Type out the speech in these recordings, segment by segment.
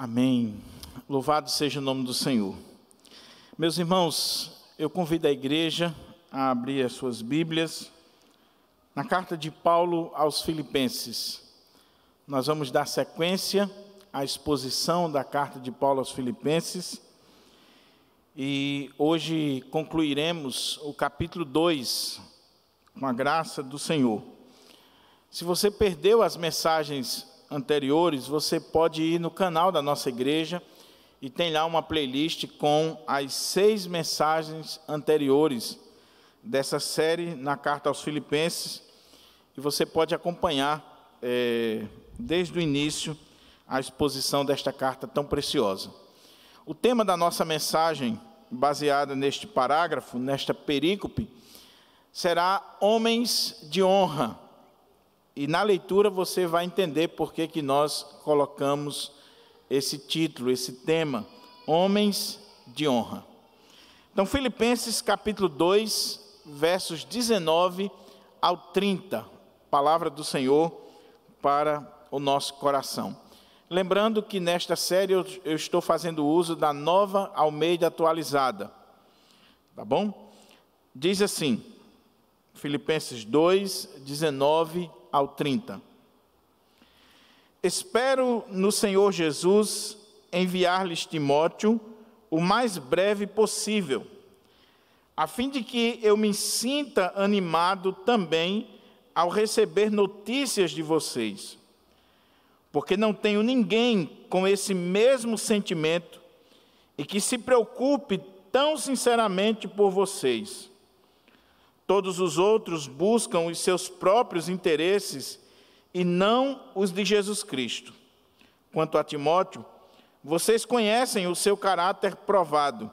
Amém. Louvado seja o nome do Senhor. Meus irmãos, eu convido a igreja a abrir as suas Bíblias na carta de Paulo aos Filipenses. Nós vamos dar sequência à exposição da carta de Paulo aos Filipenses e hoje concluiremos o capítulo 2, com a graça do Senhor. Se você perdeu as mensagens anteriores, você pode ir no canal da nossa igreja e tem lá uma playlist com as 6 mensagens anteriores dessa série na carta aos Filipenses, e você pode acompanhar desde o início a exposição desta carta tão preciosa. O tema da nossa mensagem, baseada neste parágrafo, nesta perícope, será Homens de Honra. E na leitura você vai entender por que nós colocamos esse título, esse tema, Homens de Honra. Então, Filipenses capítulo 2, versos 19 ao 30, palavra do Senhor para o nosso coração. Lembrando que nesta série eu estou fazendo uso da Nova Almeida atualizada, tá bom? Diz assim, Filipenses 2, 19 ao 30. Espero no Senhor Jesus enviar-lhes Timóteo o mais breve possível, a fim de que eu me sinta animado também ao receber notícias de vocês, porque não tenho ninguém com esse mesmo sentimento e que se preocupe tão sinceramente por vocês. Todos os outros buscam os seus próprios interesses e não os de Jesus Cristo. Quanto a Timóteo, vocês conhecem o seu caráter provado,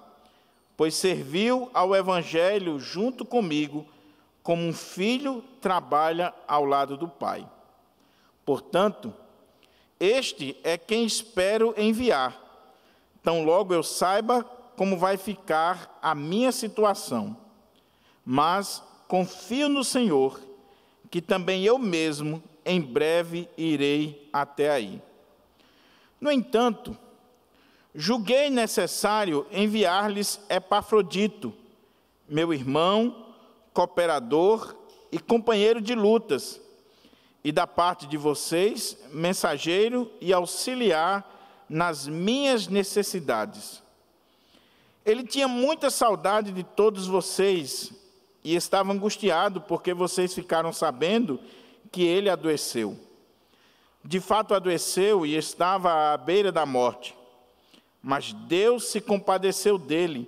pois serviu ao Evangelho junto comigo, como um filho trabalha ao lado do pai. Portanto, este é quem espero enviar, tão logo eu saiba como vai ficar a minha situação. Mas confio no Senhor, que também eu mesmo, em breve, irei até aí. No entanto, julguei necessário enviar-lhes Epafrodito, meu irmão, cooperador e companheiro de lutas, e da parte de vocês, mensageiro e auxiliar nas minhas necessidades. Ele tinha muita saudade de todos vocês e estava angustiado porque vocês ficaram sabendo que ele adoeceu. De fato adoeceu e estava à beira da morte. Mas Deus se compadeceu dele,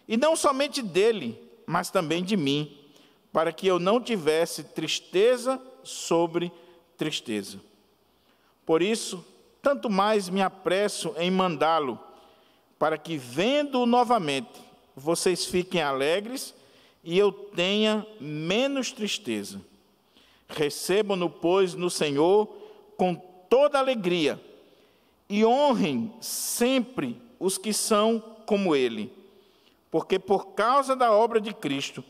e não somente dele, mas também de mim, para que eu não tivesse tristeza sobre tristeza. Por isso, tanto mais me apresso em mandá-lo, para que, vendo-o novamente, vocês fiquem alegres e eu tenha menos tristeza. Recebam-no, pois, no Senhor com toda alegria e honrem sempre os que são como ele, porque por causa da obra de Cristo,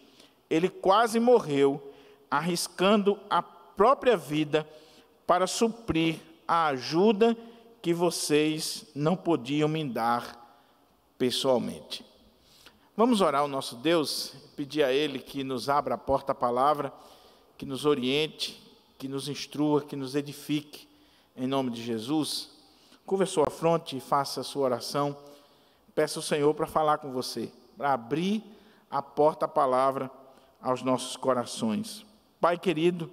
ele quase morreu, arriscando a própria vida para suprir a ajuda que vocês não podiam me dar pessoalmente. Vamos orar ao nosso Deus, pedir a Ele que nos abra a porta à palavra, que nos oriente, que nos instrua, que nos edifique, em nome de Jesus. Curva a sua fronte e faça a sua oração. Peça ao Senhor para falar com você, para abrir a porta à palavra aos nossos corações. Pai querido,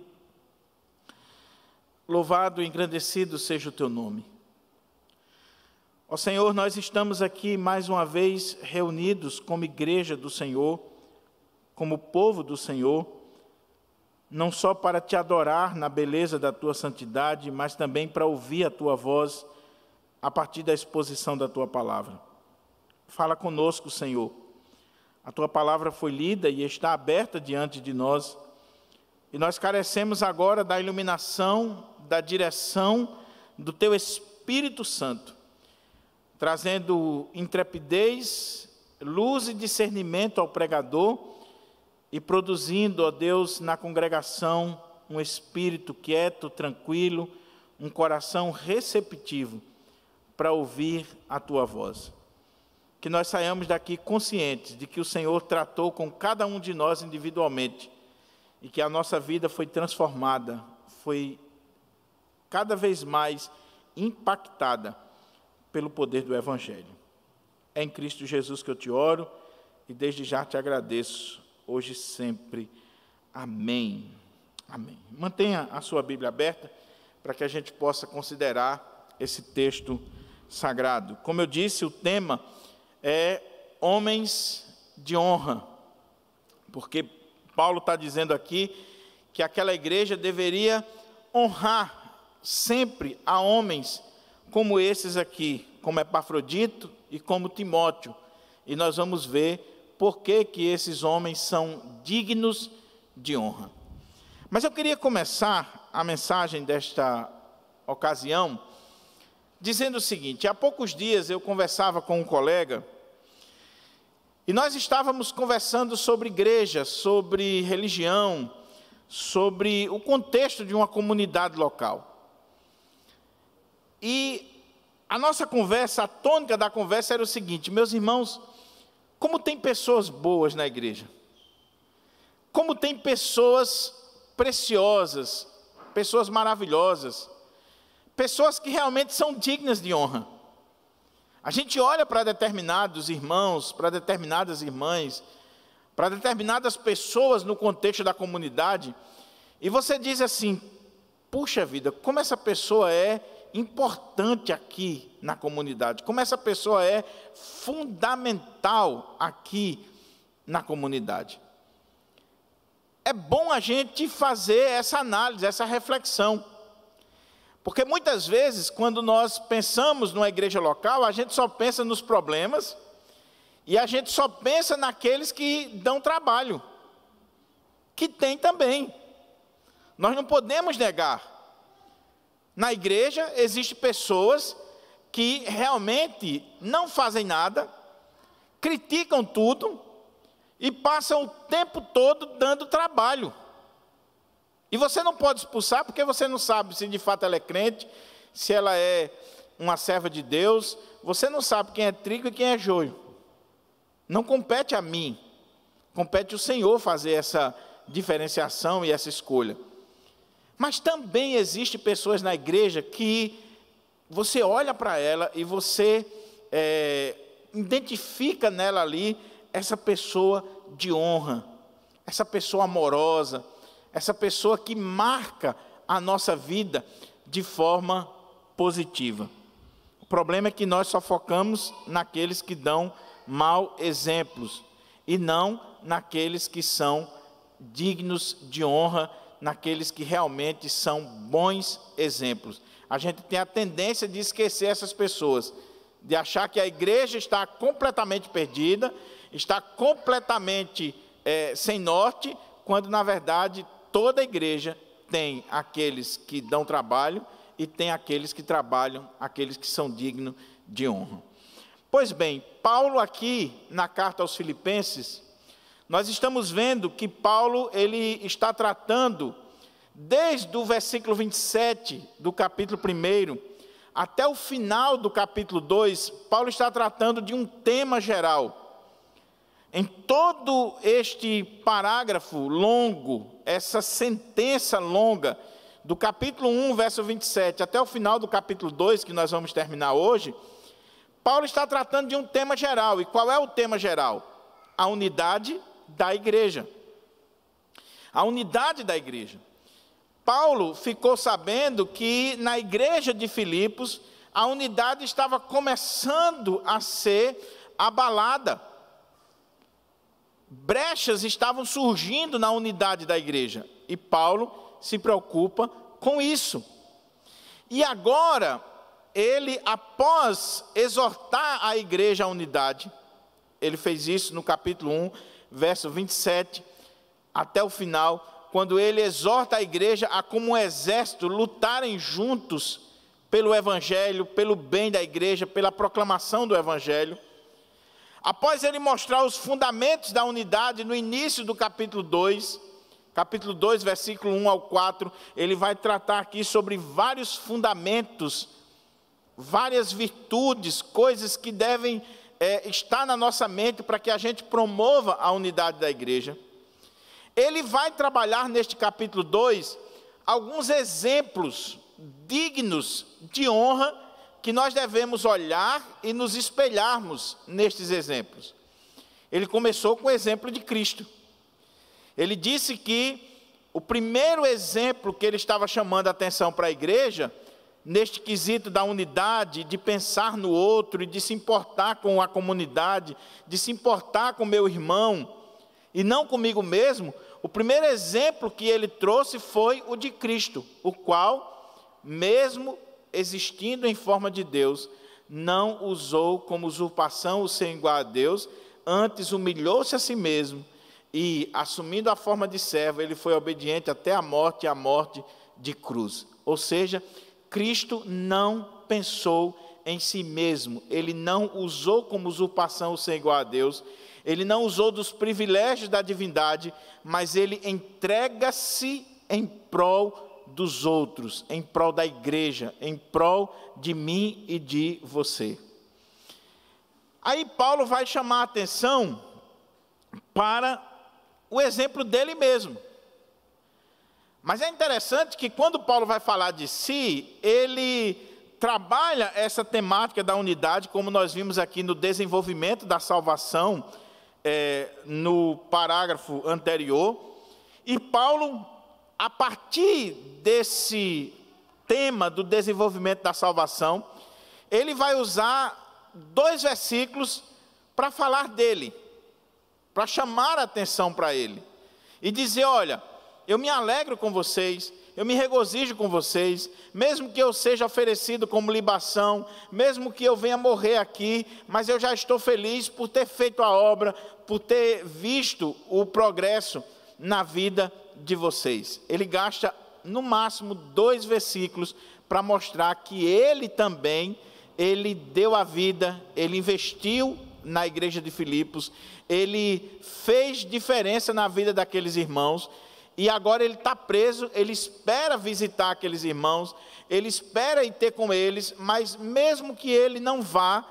louvado e engrandecido seja o teu nome. Ó Senhor, nós estamos aqui mais uma vez reunidos como igreja do Senhor, como povo do Senhor, não só para te adorar na beleza da tua santidade, mas também para ouvir a tua voz a partir da exposição da tua palavra. Fala conosco, Senhor. A tua palavra foi lida e está aberta diante de nós, e nós carecemos agora da iluminação, da direção do teu Espírito Santo, trazendo intrepidez, luz e discernimento ao pregador e produzindo, ó Deus, na congregação um espírito quieto, tranquilo, um coração receptivo para ouvir a tua voz. Que nós saiamos daqui conscientes de que o Senhor tratou com cada um de nós individualmente e que a nossa vida foi transformada, foi cada vez mais impactada pelo poder do Evangelho. É em Cristo Jesus que eu te oro e desde já te agradeço, hoje e sempre. Amém. Amém. Mantenha a sua Bíblia aberta para que a gente possa considerar esse texto sagrado. Como eu disse, o tema é homens de honra, porque Paulo está dizendo aqui que aquela igreja deveria honrar sempre a homens como esses aqui, como Epafrodito e como Timóteo. E nós vamos ver por que esses homens são dignos de honra. Mas eu queria começar a mensagem desta ocasião dizendo o seguinte: há poucos dias eu conversava com um colega e nós estávamos conversando sobre igreja, sobre religião, sobre o contexto de uma comunidade local. E a nossa conversa, a tônica da conversa era o seguinte: meus irmãos, como tem pessoas boas na igreja, como tem pessoas preciosas, pessoas maravilhosas, pessoas que realmente são dignas de honra. A gente olha para determinados irmãos, para determinadas irmãs, para determinadas pessoas no contexto da comunidade, e você diz assim: puxa vida, como essa pessoa é importante aqui na comunidade, como essa pessoa é fundamental aqui na comunidade. É bom a gente fazer essa análise, essa reflexão, porque muitas vezes, quando nós pensamos numa igreja local, a gente só pensa nos problemas e a gente só pensa naqueles que dão trabalho, que tem também. Nós não podemos negar. Na igreja existem pessoas que realmente não fazem nada, criticam tudo e passam o tempo todo dando trabalho. E você não pode expulsar porque você não sabe se de fato ela é crente, se ela é uma serva de Deus. Você não sabe quem é trigo e quem é joio. Não compete a mim, compete ao Senhor fazer essa diferenciação e essa escolha. Mas também existem pessoas na igreja que você olha para ela e você identifica nela ali essa pessoa de honra, essa pessoa amorosa, essa pessoa que marca a nossa vida de forma positiva. O problema é que nós só focamos naqueles que dão maus exemplos e não naqueles que são dignos de honra, naqueles que realmente são bons exemplos. A gente tem a tendência de esquecer essas pessoas, de achar que a igreja está completamente perdida, está completamente sem norte, quando na verdade toda a igreja tem aqueles que dão trabalho e tem aqueles que trabalham, aqueles que são dignos de honra. Pois bem, Paulo aqui na carta aos Filipenses, nós estamos vendo que Paulo ele está tratando, desde o versículo 27 do capítulo 1 até o final do capítulo 2, Paulo está tratando de um tema geral. Em todo este parágrafo longo, essa sentença longa, do capítulo 1, verso 27, até o final do capítulo 2, que nós vamos terminar hoje, Paulo está tratando de um tema geral. E qual é o tema geral? A unidade da igreja. A unidade da igreja. Paulo ficou sabendo que na igreja de Filipos, a unidade estava começando a ser abalada. Brechas estavam surgindo na unidade da igreja. E Paulo se preocupa com isso. E agora, ele, após exortar a igreja à unidade, ele fez isso no capítulo 1, verso 27, até o final, quando ele exorta a igreja a, como um exército, lutarem juntos pelo evangelho, pelo bem da igreja, pela proclamação do evangelho. Após ele mostrar os fundamentos da unidade no início do capítulo 2, versículo 1 ao 4, ele vai tratar aqui sobre vários fundamentos, várias virtudes, coisas que devem estar na nossa mente para que a gente promova a unidade da igreja. Ele vai trabalhar neste capítulo 2 alguns exemplos dignos de honra que nós devemos olhar e nos espelharmos nestes exemplos. Ele começou com o exemplo de Cristo. Ele disse que o primeiro exemplo que ele estava chamando a atenção para a igreja, neste quesito da unidade, de pensar no outro e de se importar com a comunidade, de se importar com o meu irmão e não comigo mesmo, o primeiro exemplo que ele trouxe foi o de Cristo, o qual, mesmo existindo em forma de Deus, não usou como usurpação o ser igual a Deus, antes humilhou-se a si mesmo e, assumindo a forma de servo, ele foi obediente até a morte de cruz. Ou seja, Cristo não pensou em si mesmo, ele não usou como usurpação o ser igual a Deus, ele não usou dos privilégios da divindade, mas ele entrega-se em prol dos outros, em prol da igreja, em prol de mim e de você. Aí Paulo vai chamar a atenção para o exemplo dele mesmo. Mas é interessante que quando Paulo vai falar de si, ele trabalha essa temática da unidade, como nós vimos aqui no desenvolvimento da salvação, no parágrafo anterior. E Paulo, a partir desse tema do desenvolvimento da salvação, ele vai usar 2 versículos para falar dele, para chamar a atenção para ele, e dizer: olha, eu me alegro com vocês, eu me regozijo com vocês, mesmo que eu seja oferecido como libação, mesmo que eu venha morrer aqui, mas eu já estou feliz por ter feito a obra, por ter visto o progresso na vida de vocês. Ele gasta no máximo 2 versículos para mostrar que ele também, ele deu a vida, ele investiu na igreja de Filipos, ele fez diferença na vida daqueles irmãos, e agora ele está preso, ele espera visitar aqueles irmãos, ele espera ir ter com eles, mas mesmo que ele não vá,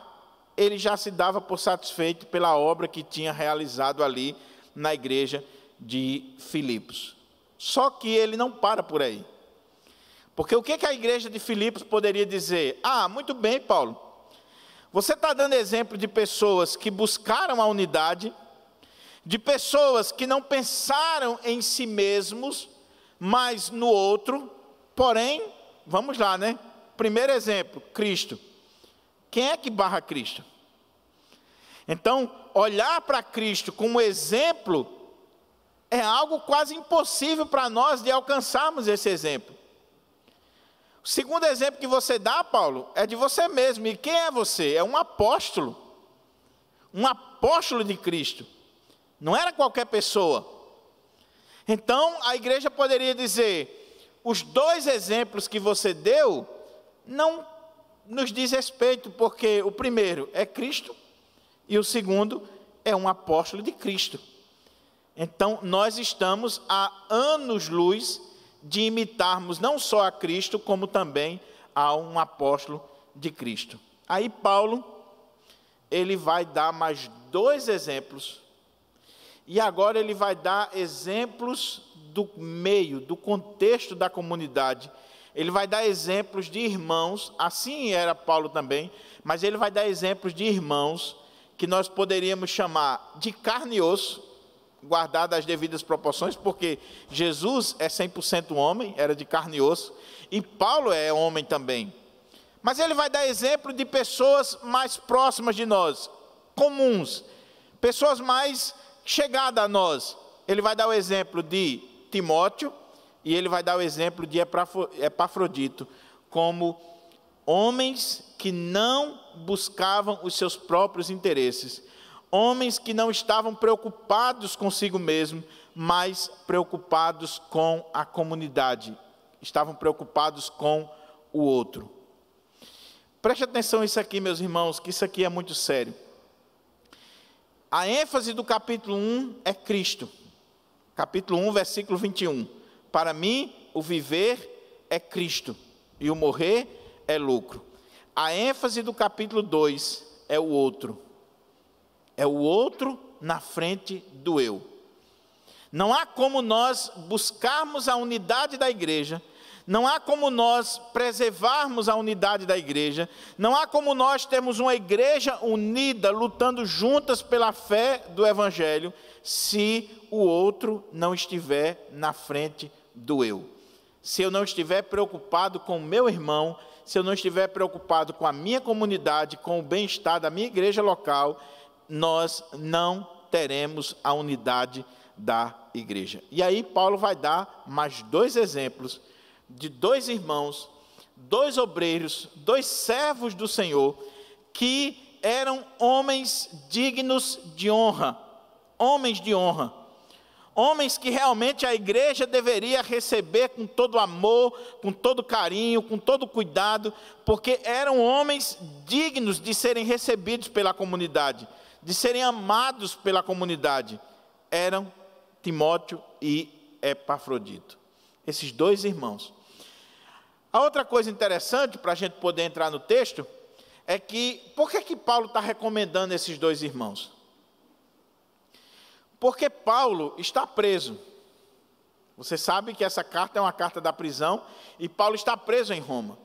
ele já se dava por satisfeito pela obra que tinha realizado ali na igreja de Filipos. Só que ele não para por aí. Porque o que a igreja de Filipos poderia dizer? Ah, muito bem, Paulo, você está dando exemplo de pessoas que buscaram a unidade, de pessoas que não pensaram em si mesmos, mas no outro. Porém, vamos lá, né? Primeiro exemplo, Cristo. Quem é que barra Cristo? Então, olhar para Cristo como exemplo é algo quase impossível para nós de alcançarmos esse exemplo. O segundo exemplo que você dá, Paulo, é de você mesmo. E quem é você? É um apóstolo de Cristo. Não era qualquer pessoa. Então, a igreja poderia dizer: os 2 exemplos que você deu não nos diz respeito, porque o primeiro é Cristo e o segundo é um apóstolo de Cristo. Então, nós estamos a anos-luz de imitarmos não só a Cristo, como também a um apóstolo de Cristo. Aí Paulo, ele vai dar mais 2 exemplos. E agora ele vai dar exemplos do meio, do contexto da comunidade. Ele vai dar exemplos de irmãos, assim era Paulo também, mas ele vai dar exemplos de irmãos que nós poderíamos chamar de carne e osso, guardadas as devidas proporções, porque Jesus é 100% homem, era de carne e osso, e Paulo é homem também. Mas ele vai dar exemplo de pessoas mais próximas de nós, comuns, pessoas mais chegadas a nós. Ele vai dar o exemplo de Timóteo, e ele vai dar o exemplo de Epafrodito, como homens que não buscavam os seus próprios interesses, homens que não estavam preocupados consigo mesmo, mas preocupados com a comunidade, estavam preocupados com o outro. Preste atenção nisso aqui, meus irmãos, que isso aqui é muito sério. A ênfase do capítulo 1 é Cristo. Capítulo 1, versículo 21. Para mim, o viver é Cristo, e o morrer é lucro. A ênfase do capítulo 2 é o outro. É o outro na frente do eu. Não há como nós buscarmos a unidade da igreja, não há como nós preservarmos a unidade da igreja, não há como nós termos uma igreja unida, lutando juntas pela fé do Evangelho, se o outro não estiver na frente do eu. Se eu não estiver preocupado com o meu irmão, se eu não estiver preocupado com a minha comunidade, com o bem-estar da minha igreja local, nós não teremos a unidade da igreja. E aí Paulo vai dar mais 2 exemplos de 2 irmãos, 2 obreiros, 2 servos do Senhor, que eram homens dignos de honra, homens de honra, homens que realmente a igreja deveria receber com todo amor, com todo carinho, com todo cuidado, porque eram homens dignos de serem recebidos pela comunidade, de serem amados pela comunidade. Eram Timóteo e Epafrodito, esses 2 irmãos. A outra coisa interessante, para a gente poder entrar no texto, é que, por que Paulo está recomendando esses 2 irmãos? Porque Paulo está preso. Você sabe que essa carta é uma carta da prisão, e Paulo está preso em Roma.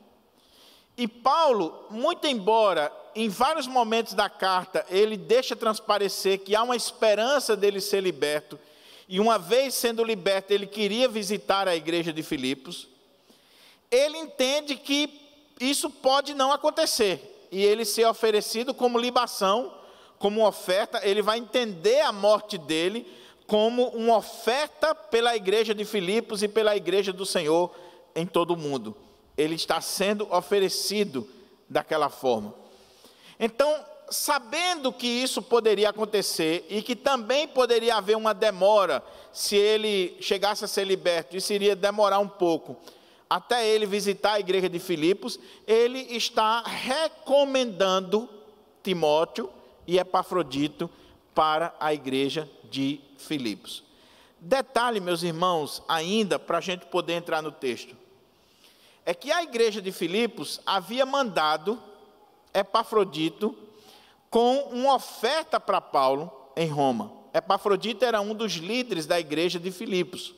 E Paulo, muito embora em vários momentos da carta ele deixa transparecer que há uma esperança dele ser liberto, e uma vez sendo liberto ele queria visitar a igreja de Filipos, ele entende que isso pode não acontecer, e ele ser oferecido como libação, como oferta. Ele vai entender a morte dele como uma oferta pela igreja de Filipos e pela igreja do Senhor em todo o mundo. Ele está sendo oferecido daquela forma. Então, sabendo que isso poderia acontecer e que também poderia haver uma demora se ele chegasse a ser liberto, isso iria demorar um pouco, até ele visitar a igreja de Filipos, ele está recomendando Timóteo e Epafrodito para a igreja de Filipos. Detalhe, meus irmãos, ainda para a gente poder entrar no texto, é que a igreja de Filipos havia mandado Epafrodito com uma oferta para Paulo em Roma. Epafrodito era um dos líderes da igreja de Filipos.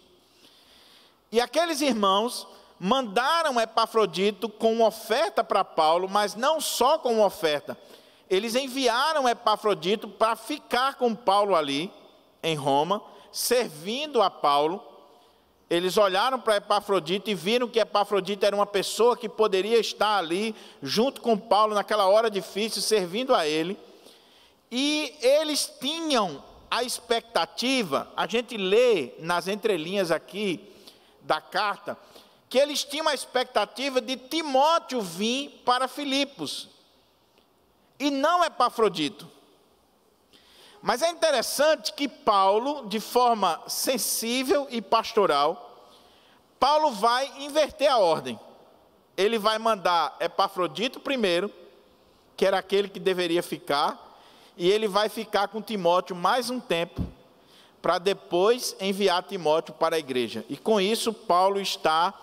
E aqueles irmãos mandaram Epafrodito com uma oferta para Paulo, mas não só com uma oferta. Eles enviaram Epafrodito para ficar com Paulo ali, em Roma, servindo a Paulo. Eles olharam para Epafrodito e viram que Epafrodito era uma pessoa que poderia estar ali, junto com Paulo, naquela hora difícil, servindo a ele. E eles tinham a expectativa, a gente lê nas entrelinhas aqui da carta, que eles tinham a expectativa de Timóteo vir para Filipos, e não Epafrodito. Mas é interessante que Paulo, de forma sensível e pastoral, Paulo vai inverter a ordem. Ele vai mandar Epafrodito primeiro, que era aquele que deveria ficar, e ele vai ficar com Timóteo mais um tempo, para depois enviar Timóteo para a igreja. E com isso Paulo está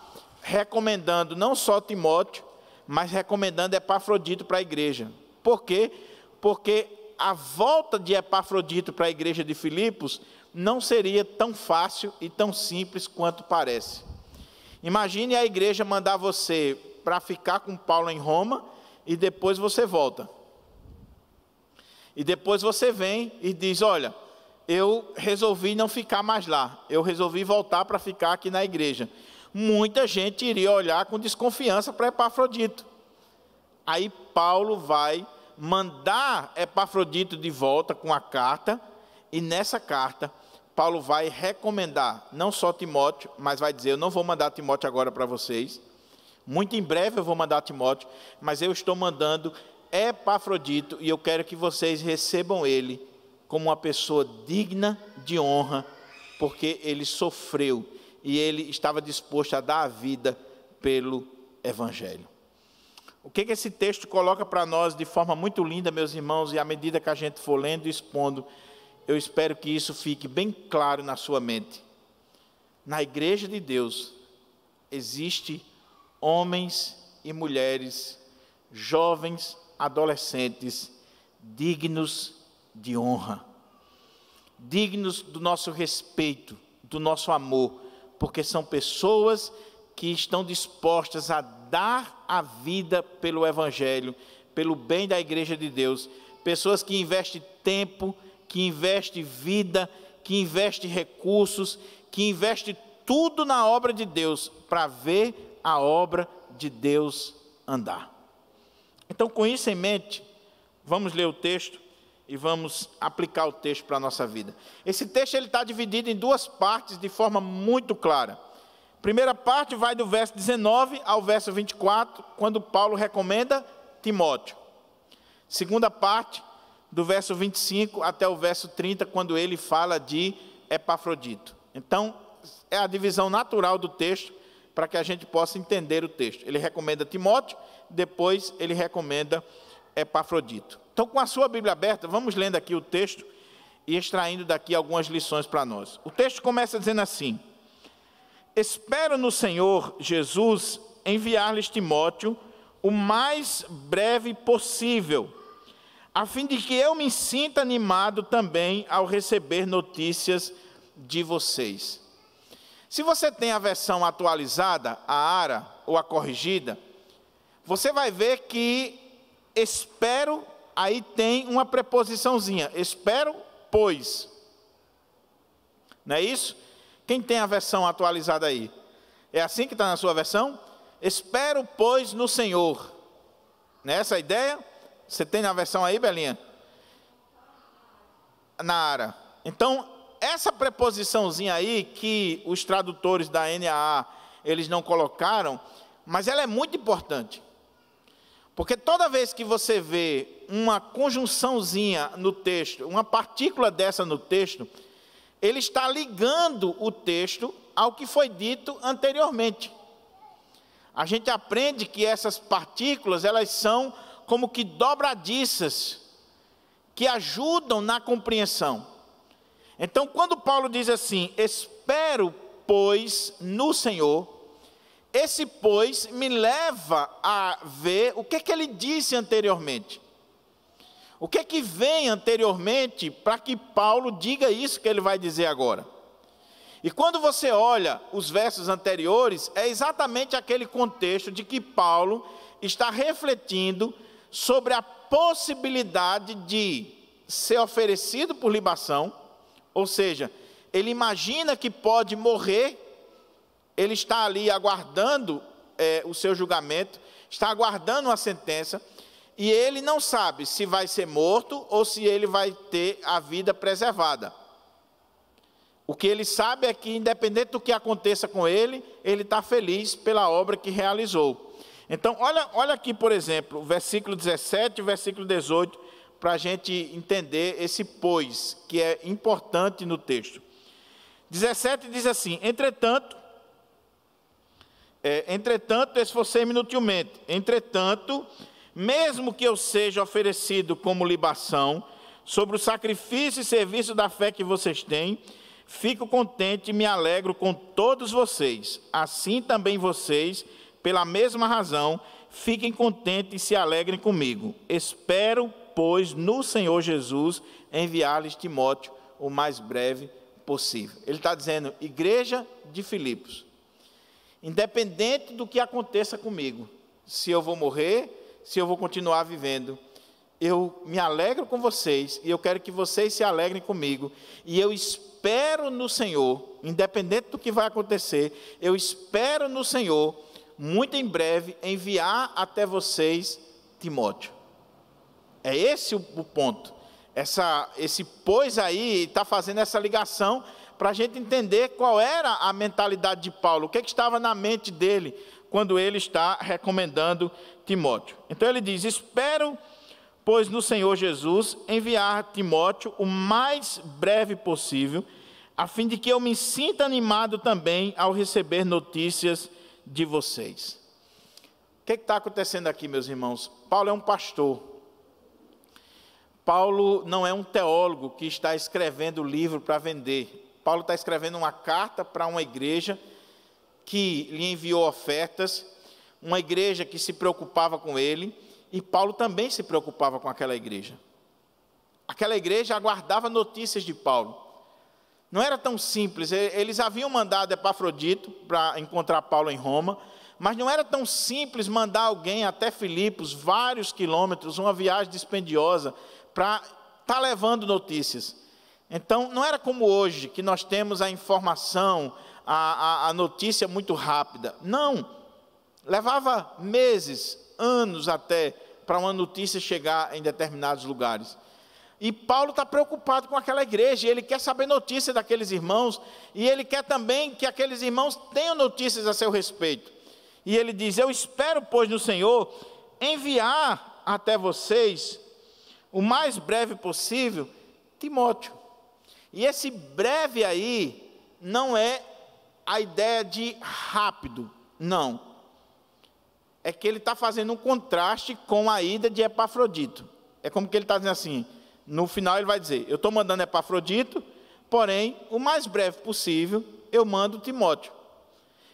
recomendando não só Timóteo, mas recomendando Epafrodito para a igreja. Por quê? Porque a volta de Epafrodito para a igreja de Filipos não seria tão fácil e tão simples quanto parece. Imagine a igreja mandar você para ficar com Paulo em Roma e depois você volta. E depois você vem e diz: olha, eu resolvi não ficar mais lá, eu resolvi voltar para ficar aqui na igreja. Muita gente iria olhar com desconfiança para Epafrodito. Aí Paulo vai mandar Epafrodito de volta com a carta, e nessa carta Paulo vai recomendar não só Timóteo, mas vai dizer: eu não vou mandar Timóteo agora para vocês, muito em breve eu vou mandar Timóteo, mas eu estou mandando Epafrodito, e eu quero que vocês recebam ele como uma pessoa digna de honra, porque ele sofreu e ele estava disposto a dar a vida pelo Evangelho. O que esse texto coloca para nós de forma muito linda, meus irmãos, e à medida que a gente for lendo e expondo, eu espero que isso fique bem claro na sua mente. Na igreja de Deus, existe homens e mulheres jovens, adolescentes, dignos de honra, dignos do nosso respeito, do nosso amor, porque são pessoas que estão dispostas a dar a vida pelo Evangelho, pelo bem da Igreja de Deus, pessoas que investem tempo, que investem vida, que investem recursos, que investem tudo na obra de Deus, para ver a obra de Deus andar. Então, com isso em mente, vamos ler o texto e vamos aplicar o texto para a nossa vida. Esse texto está dividido em duas partes de forma muito clara. A primeira parte vai do verso 19 ao verso 24, quando Paulo recomenda Timóteo. Segunda parte, do verso 25 até o verso 30, quando ele fala de Epafrodito. Então, é a divisão natural do texto, para que a gente possa entender o texto. Ele recomenda Timóteo, depois ele recomenda Epafrodito. Então, com a sua Bíblia aberta, vamos lendo aqui o texto e extraindo daqui algumas lições para nós. O texto começa dizendo assim: espero no Senhor Jesus enviar-lhes Timóteo o mais breve possível, a fim de que eu me sinta animado também ao receber notícias de vocês. Se você tem a versão atualizada, a ARA ou a corrigida, você vai ver que espero, aí tem uma preposiçãozinha, espero, pois. Não é isso? Quem tem a versão atualizada aí? É assim que está na sua versão? Espero, pois, no Senhor. Não é essa a ideia? Você tem na versão aí, Belinha? Na ARA. Então, essa preposiçãozinha aí, que os tradutores da NAA, eles não colocaram, mas ela é muito importante. Porque toda vez que você vê uma conjunçãozinha no texto, uma partícula dessa no texto, ele está ligando o texto ao que foi dito anteriormente. A gente aprende que essas partículas, elas são como que dobradiças, que ajudam na compreensão. Então, quando Paulo diz assim, espero, pois, no Senhor, esse pois me leva a ver o que ele disse anteriormente. O que vem anteriormente para que Paulo diga isso que ele vai dizer agora. E quando você olha os versos anteriores, é exatamente aquele contexto de que Paulo está refletindo sobre a possibilidade de ser oferecido por libação, ou seja, ele imagina que pode morrer, ele está ali aguardando o seu julgamento, está aguardando uma sentença, e ele não sabe se vai ser morto ou se ele vai ter a vida preservada. O que ele sabe é que, independente do que aconteça com ele, ele está feliz pela obra que realizou. Então, olha aqui, por exemplo, o versículo 17 e o versículo 18, para a gente entender esse pois, que é importante no texto. 17 diz assim, entretanto, esforcei-me inutilmente, entretanto, mesmo que eu seja oferecido como libação, sobre o sacrifício e serviço da fé que vocês têm, fico contente e me alegro com todos vocês. Assim também vocês, pela mesma razão, fiquem contentes e se alegrem comigo. Espero, pois, no Senhor Jesus, enviar-lhes Timóteo o mais breve possível. Ele está dizendo, igreja de Filipos, independente do que aconteça comigo, se eu vou morrer, se eu vou continuar vivendo, eu me alegro com vocês, e eu quero que vocês se alegrem comigo, e eu espero no Senhor, independente do que vai acontecer, eu espero no Senhor, muito em breve, enviar até vocês Timóteo. É esse o ponto. Esse pois aí está fazendo essa ligação para a gente entender qual era a mentalidade de Paulo, o que estava na mente dele quando ele está recomendando Timóteo. Então ele diz, espero, pois no Senhor Jesus, enviar Timóteo o mais breve possível, a fim de que eu me sinta animado também ao receber notícias de vocês. O que está acontecendo aqui, meus irmãos? Paulo é um pastor. Paulo não é um teólogo que está escrevendo livro para vender. Paulo está escrevendo uma carta para uma igreja que lhe enviou ofertas, uma igreja que se preocupava com ele, E Paulo também se preocupava com aquela igreja. Aquela igreja aguardava notícias de Paulo. Não era tão simples, eles haviam mandado Epafrodito para encontrar Paulo em Roma, mas não era tão simples mandar alguém até Filipos, vários quilômetros, uma viagem dispendiosa, para estar levando notícias. Então, não era como hoje, que nós temos a informação, a notícia muito rápida. Não, levava meses, anos até, para uma notícia chegar em determinados lugares. E Paulo está preocupado com aquela igreja, ele quer saber notícias daqueles irmãos, e ele quer também que aqueles irmãos tenham notícias a seu respeito. E ele diz: eu espero, pois, no Senhor, enviar até vocês, o mais breve possível, Timóteo. E esse breve aí, não é a ideia de rápido, não. É que ele está fazendo um contraste com a ida de Epafrodito. É como que ele está dizendo assim, no final ele vai dizer: eu estou mandando Epafrodito, porém, o mais breve possível, eu mando Timóteo.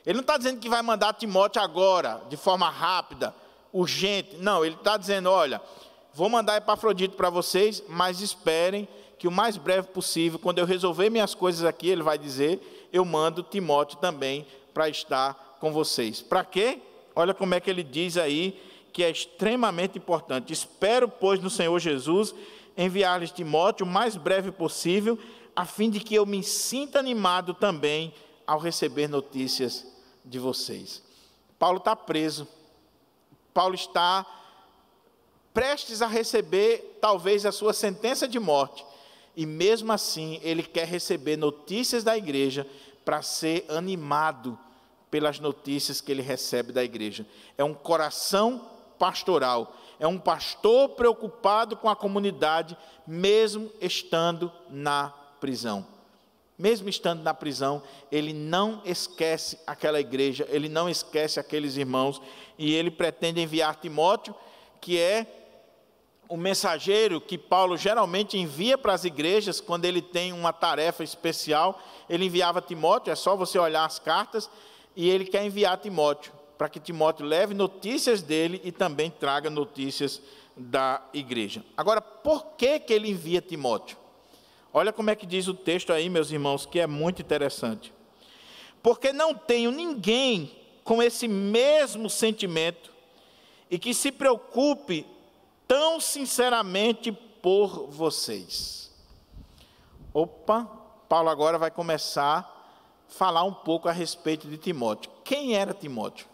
Ele não está dizendo que vai mandar Timóteo agora, de forma rápida, urgente. Não, ele está dizendo: olha, vou mandar Epafrodito para vocês, mas esperem que o mais breve possível, quando eu resolver minhas coisas aqui, ele vai dizer, eu mando Timóteo também para estar com vocês. Para quê? Olha como é que ele diz aí, que é extremamente importante. Espero, pois, no Senhor Jesus, enviar-lhes Timóteo o mais breve possível, a fim de que eu me sinta animado também ao receber notícias de vocês. Paulo está preso. Paulo está prestes a receber, talvez, a sua sentença de morte. E mesmo assim, ele quer receber notícias da igreja para ser animado pelas notícias que ele recebe da igreja. É um coração pastoral. É um pastor preocupado com a comunidade, mesmo estando na prisão. Mesmo estando na prisão, ele não esquece aquela igreja, ele não esquece aqueles irmãos, e ele pretende enviar Timóteo, que é o mensageiro que Paulo geralmente envia para as igrejas, quando ele tem uma tarefa especial. Ele enviava Timóteo, é só você olhar as cartas, e ele quer enviar Timóteo, para que Timóteo leve notícias dele e também traga notícias da igreja. Agora, por que ele envia Timóteo? Olha como é que diz o texto aí, meus irmãos, que é muito interessante. Porque não tenho ninguém com esse mesmo sentimento e que se preocupe tão sinceramente por vocês. Opa, Paulo agora vai começar a falar um pouco a respeito de Timóteo. Quem era Timóteo?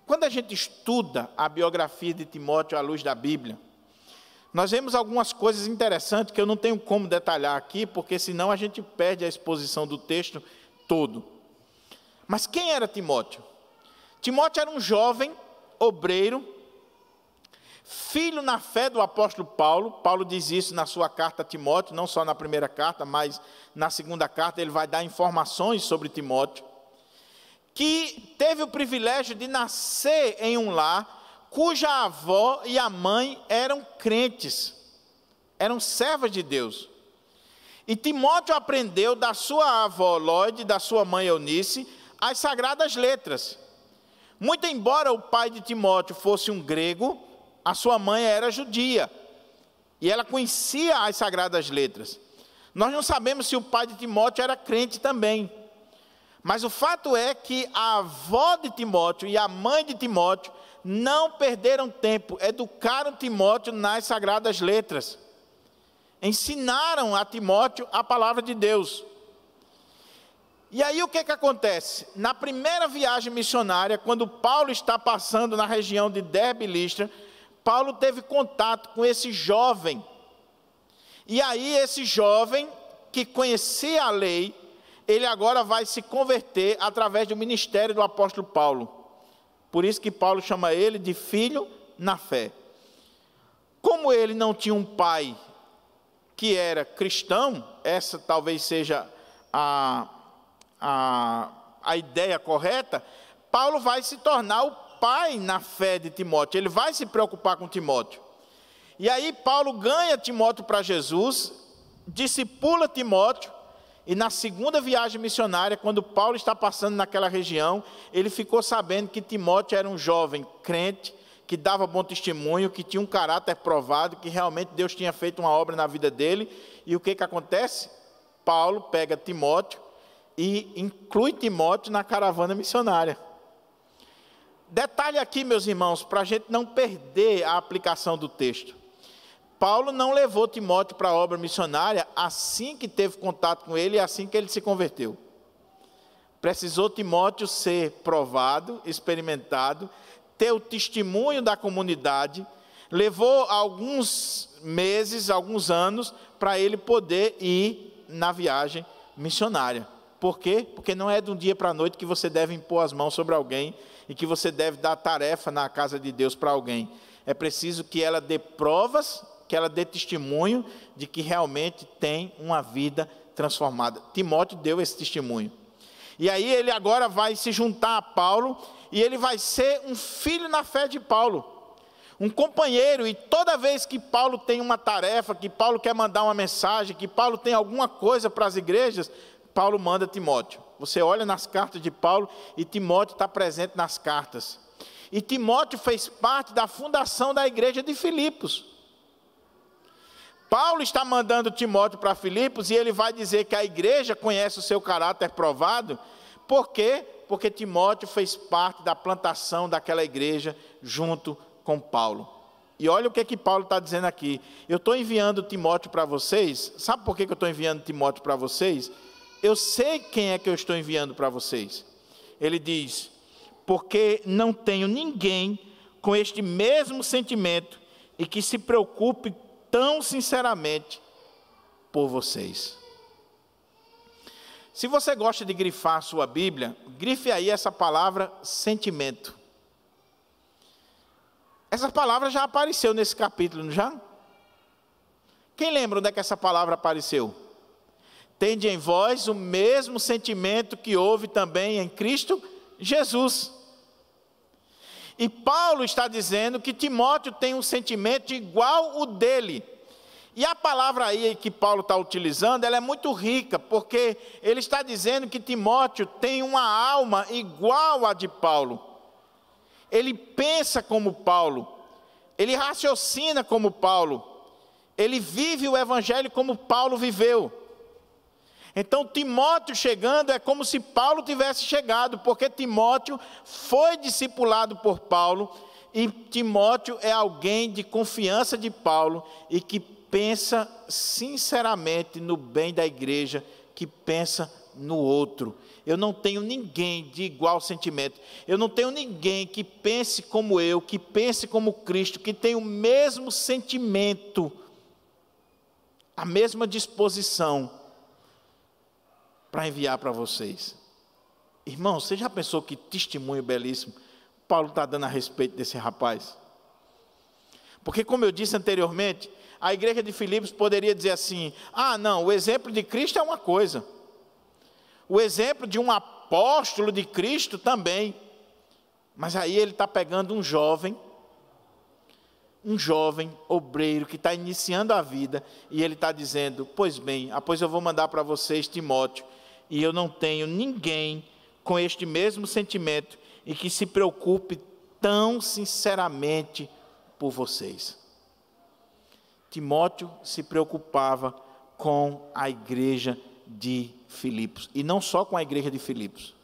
Quando a gente estuda a biografia de Timóteo à luz da Bíblia, nós vemos algumas coisas interessantes que eu não tenho como detalhar aqui, porque senão a gente perde a exposição do texto todo. Mas quem era Timóteo? Timóteo era um jovem obreiro, filho na fé do apóstolo Paulo. Paulo diz isso na sua carta a Timóteo, não só na primeira carta, mas na segunda carta ele vai dar informações sobre Timóteo, que teve o privilégio de nascer em um lar cuja avó e a mãe eram crentes, eram servas de Deus. E Timóteo aprendeu da sua avó Lóide, da sua mãe Eunice, as sagradas letras. Muito embora o pai de Timóteo fosse um grego, a sua mãe era judia, e ela conhecia as sagradas letras. Nós não sabemos se o pai de Timóteo era crente também, mas o fato é que a avó de Timóteo e a mãe de Timóteo não perderam tempo, educaram Timóteo nas sagradas letras, ensinaram a Timóteo a palavra de Deus. E aí o que acontece? Na primeira viagem missionária, quando Paulo está passando na região de Derbe e Listra, Paulo teve contato com esse jovem. E aí esse jovem, que conhecia a lei, ele agora vai se converter através do ministério do apóstolo Paulo. Por isso que Paulo chama ele de filho na fé. Como ele não tinha um pai que era cristão, essa talvez seja a ideia correta, Paulo vai se tornar o pai na fé de Timóteo, ele vai se preocupar com Timóteo. E aí Paulo ganha Timóteo para Jesus, discipula Timóteo, e na segunda viagem missionária, quando Paulo está passando naquela região, ele ficou sabendo que Timóteo era um jovem crente, que que dava bom testemunho, que tinha um caráter provado, que realmente Deus tinha feito uma obra na vida dele. E o que acontece? Paulo pega Timóteo e inclui Timóteo na caravana missionária. Detalhe aqui, meus irmãos, para a gente não perder a aplicação do texto. Paulo não levou Timóteo para a obra missionária assim que teve contato com ele e assim que ele se converteu. Precisou Timóteo ser provado, experimentado, ter o testemunho da comunidade. Levou alguns meses, alguns anos, para ele poder ir na viagem missionária. Por quê? Porque não é de um dia para a noite que você deve impor as mãos sobre alguém e que você deve dar tarefa na casa de Deus para alguém. É preciso que ela dê provas, que ela dê testemunho de que realmente tem uma vida transformada. Timóteo deu esse testemunho. E aí ele agora vai se juntar a Paulo e ele vai ser um filho na fé de Paulo, um companheiro. E toda vez que Paulo tem uma tarefa, que Paulo quer mandar uma mensagem, que Paulo tem alguma coisa para as igrejas, Paulo manda Timóteo. Você olha nas cartas de Paulo e Timóteo está presente nas cartas. E Timóteo fez parte da fundação da igreja de Filipos. Paulo está mandando Timóteo para Filipos e ele vai dizer que a igreja conhece o seu caráter provado. Por quê? Porque Timóteo fez parte da plantação daquela igreja junto com Paulo. E olha o que Paulo está dizendo aqui. Eu estou enviando Timóteo para vocês. Sabe por que eu estou enviando Timóteo para vocês? Eu sei quem é que eu estou enviando para vocês. Ele diz, porque não tenho ninguém com este mesmo sentimento e que se preocupe tão sinceramente por vocês. Se você gosta de grifar a sua Bíblia, grife aí essa palavra sentimento. Essa palavra já apareceu nesse capítulo, não já? Quem lembra onde é que essa palavra apareceu? Tende em vós o mesmo sentimento que houve também em Cristo Jesus. E Paulo está dizendo que Timóteo tem um sentimento igual o dele. E a palavra aí que Paulo está utilizando, ela é muito rica, porque ele está dizendo que Timóteo tem uma alma igual à de Paulo. Ele pensa como Paulo, ele raciocina como Paulo, ele vive o evangelho como Paulo viveu. Então Timóteo chegando é como se Paulo tivesse chegado, porque Timóteo foi discipulado por Paulo, e Timóteo é alguém de confiança de Paulo, e que pensa sinceramente no bem da igreja, que pensa no outro. Eu não tenho ninguém de igual sentimento, eu não tenho ninguém que pense como eu, que pense como Cristo, que tenha o mesmo sentimento, a mesma disposição, para enviar para vocês. Irmão, você já pensou que testemunho belíssimo Paulo está dando a respeito desse rapaz? Porque, como eu disse anteriormente, a igreja de Filipos poderia dizer assim, não, o exemplo de Cristo é uma coisa, o exemplo de um apóstolo de Cristo também, mas aí ele está pegando um jovem obreiro que está iniciando a vida, e ele está dizendo, pois bem, pois eu vou mandar para vocês Timóteo, e eu não tenho ninguém com este mesmo sentimento e que se preocupe tão sinceramente por vocês. Timóteo se preocupava com a igreja de Filipos, e não só com a igreja de Filipos.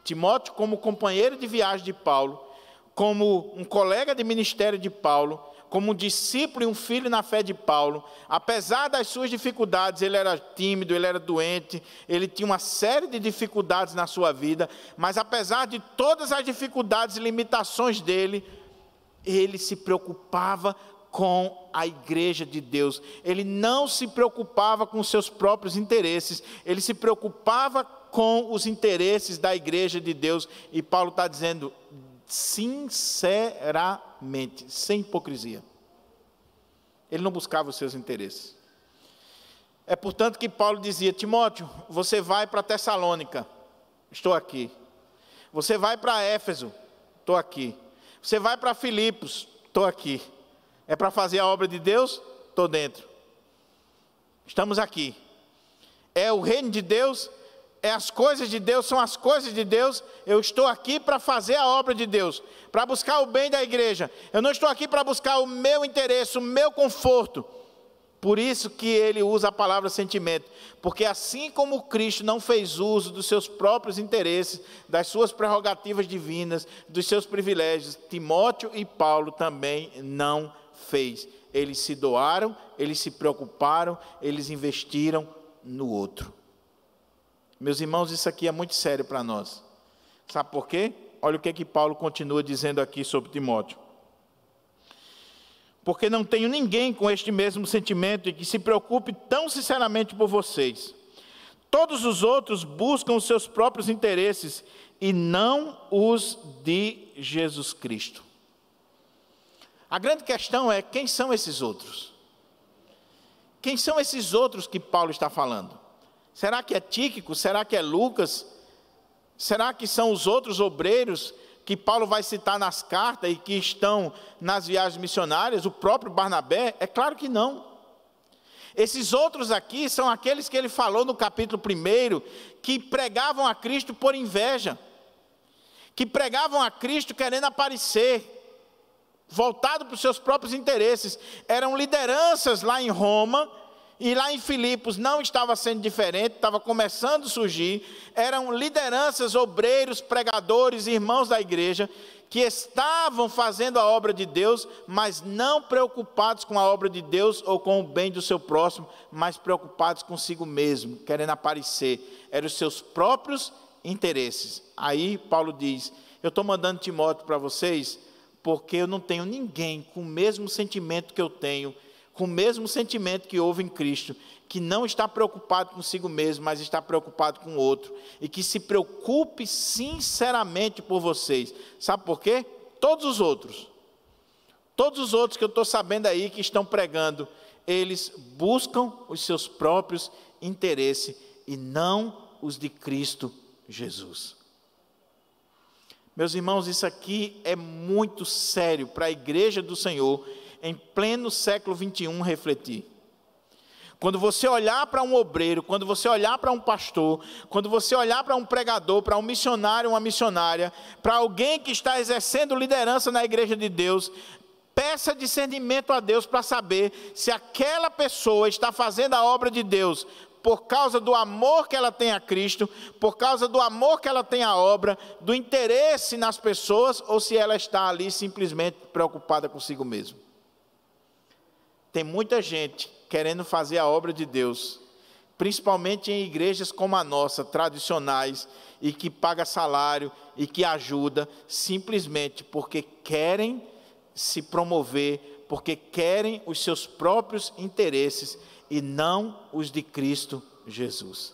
Timóteo, como companheiro de viagem de Paulo, como um colega de ministério de Paulo, como um discípulo e um filho na fé de Paulo, apesar das suas dificuldades, ele era tímido, ele era doente, ele tinha uma série de dificuldades na sua vida, mas apesar de todas as dificuldades e limitações dele, ele se preocupava com a igreja de Deus. Ele não se preocupava com seus próprios interesses, ele se preocupava com os interesses da igreja de Deus. E Paulo está dizendo, sinceramente, sem hipocrisia. Ele não buscava os seus interesses. É portanto que Paulo dizia, Timóteo, você vai para Tessalônica, estou aqui. Você vai para Éfeso, estou aqui. Você vai para Filipos, estou aqui. É para fazer a obra de Deus? Estou dentro. Estamos aqui. É o reino de Deus? as coisas de Deus, são as coisas de Deus. Eu estou aqui para fazer a obra de Deus, para buscar o bem da igreja. Eu não estou aqui para buscar o meu interesse, o meu conforto. Por isso que ele usa a palavra sentimento, porque assim como Cristo não fez uso dos seus próprios interesses, das suas prerrogativas divinas, dos seus privilégios, Timóteo e Paulo também não fez. Eles se doaram, eles se preocuparam, eles investiram no outro. Meus irmãos, isso aqui é muito sério para nós. Sabe por quê? Olha o que Paulo continua dizendo aqui sobre Timóteo. Porque não tenho ninguém com este mesmo sentimento e que se preocupe tão sinceramente por vocês. Todos os outros buscam os seus próprios interesses e não os de Jesus Cristo. A grande questão é, quem são esses outros? Quem são esses outros que Paulo está falando? Será que é Tíquico? Será que é Lucas? Será que são os outros obreiros que Paulo vai citar nas cartas e que estão nas viagens missionárias, o próprio Barnabé? É claro que não. Esses outros aqui são aqueles que ele falou no capítulo 1, que pregavam a Cristo por inveja, que pregavam a Cristo querendo aparecer, voltado para os seus próprios interesses. Eram lideranças lá em Roma, e lá em Filipos não estava sendo diferente, estava começando a surgir. Eram lideranças, obreiros, pregadores, irmãos da igreja, que estavam fazendo a obra de Deus, mas não preocupados com a obra de Deus ou com o bem do seu próximo, mas preocupados consigo mesmo, querendo aparecer. Eram os seus próprios interesses. Aí Paulo diz, eu estou mandando Timóteo para vocês, porque eu não tenho ninguém com o mesmo sentimento que eu tenho, com o mesmo sentimento que houve em Cristo, que não está preocupado consigo mesmo, mas está preocupado com o outro, e que se preocupe sinceramente por vocês. Sabe por quê? Todos os outros que eu estou sabendo aí que estão pregando, eles buscam os seus próprios interesses e não os de Cristo Jesus. Meus irmãos, isso aqui é muito sério para a igreja do Senhor, em pleno século 21, refletir. Quando você olhar para um obreiro, quando você olhar para um pastor, quando você olhar para um pregador, para um missionário, uma missionária, para alguém que está exercendo liderança na igreja de Deus, peça discernimento a Deus para saber se aquela pessoa está fazendo a obra de Deus por causa do amor que ela tem a Cristo, por causa do amor que ela tem à obra, do interesse nas pessoas, ou se ela está ali simplesmente preocupada consigo mesma. Tem muita gente querendo fazer a obra de Deus, principalmente em igrejas como a nossa, tradicionais, e que paga salário e que ajuda, simplesmente porque querem se promover, porque querem os seus próprios interesses e não os de Cristo Jesus.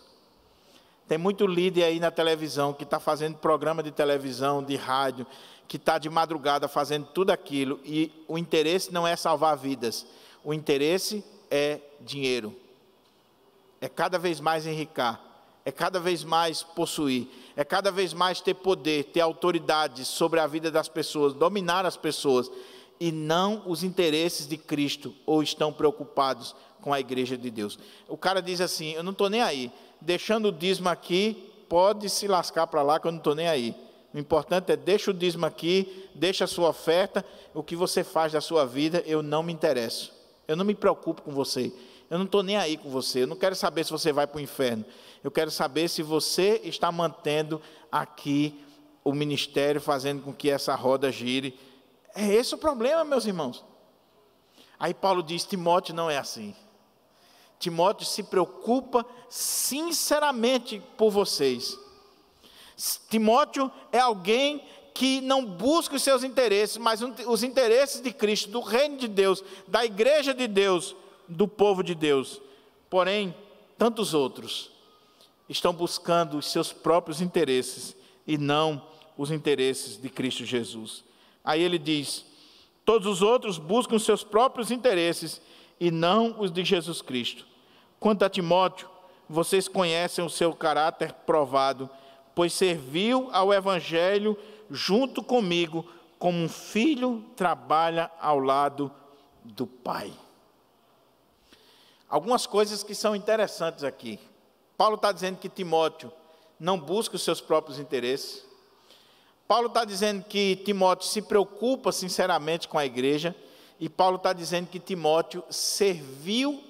Tem muito líder aí na televisão que está fazendo programa de televisão, de rádio, que está de madrugada fazendo tudo aquilo, e o interesse não é salvar vidas. O interesse é dinheiro, é cada vez mais enricar, é cada vez mais possuir, é cada vez mais ter poder, ter autoridade sobre a vida das pessoas, dominar as pessoas, e não os interesses de Cristo, ou estão preocupados com a igreja de Deus. O cara diz assim, eu não estou nem aí, deixando o dízimo aqui, pode se lascar para lá que eu não estou nem aí. O importante é, deixa o dízimo aqui, deixa a sua oferta, o que você faz da sua vida, eu não me interesso. Eu não me preocupo com você, eu não estou nem aí com você, eu não quero saber se você vai para o inferno, eu quero saber se você está mantendo aqui o ministério, fazendo com que essa roda gire. É esse o problema, meus irmãos. Aí Paulo diz, Timóteo não é assim. Timóteo se preocupa sinceramente por vocês. Timóteo é alguém que não busca os seus interesses, mas os interesses de Cristo, do reino de Deus, da igreja de Deus, do povo de Deus. Porém, tantos outros estão buscando os seus próprios interesses e não os interesses de Cristo Jesus. Aí ele diz, todos os outros buscam os seus próprios interesses e não os de Jesus Cristo. Quanto a Timóteo, vocês conhecem o seu caráter provado, pois serviu ao Evangelho junto comigo, como um filho trabalha ao lado do pai. Algumas coisas que são interessantes aqui. Paulo está dizendo que Timóteo não busca os seus próprios interesses. Paulo está dizendo que Timóteo se preocupa sinceramente com a igreja, e Paulo está dizendo que Timóteo serviu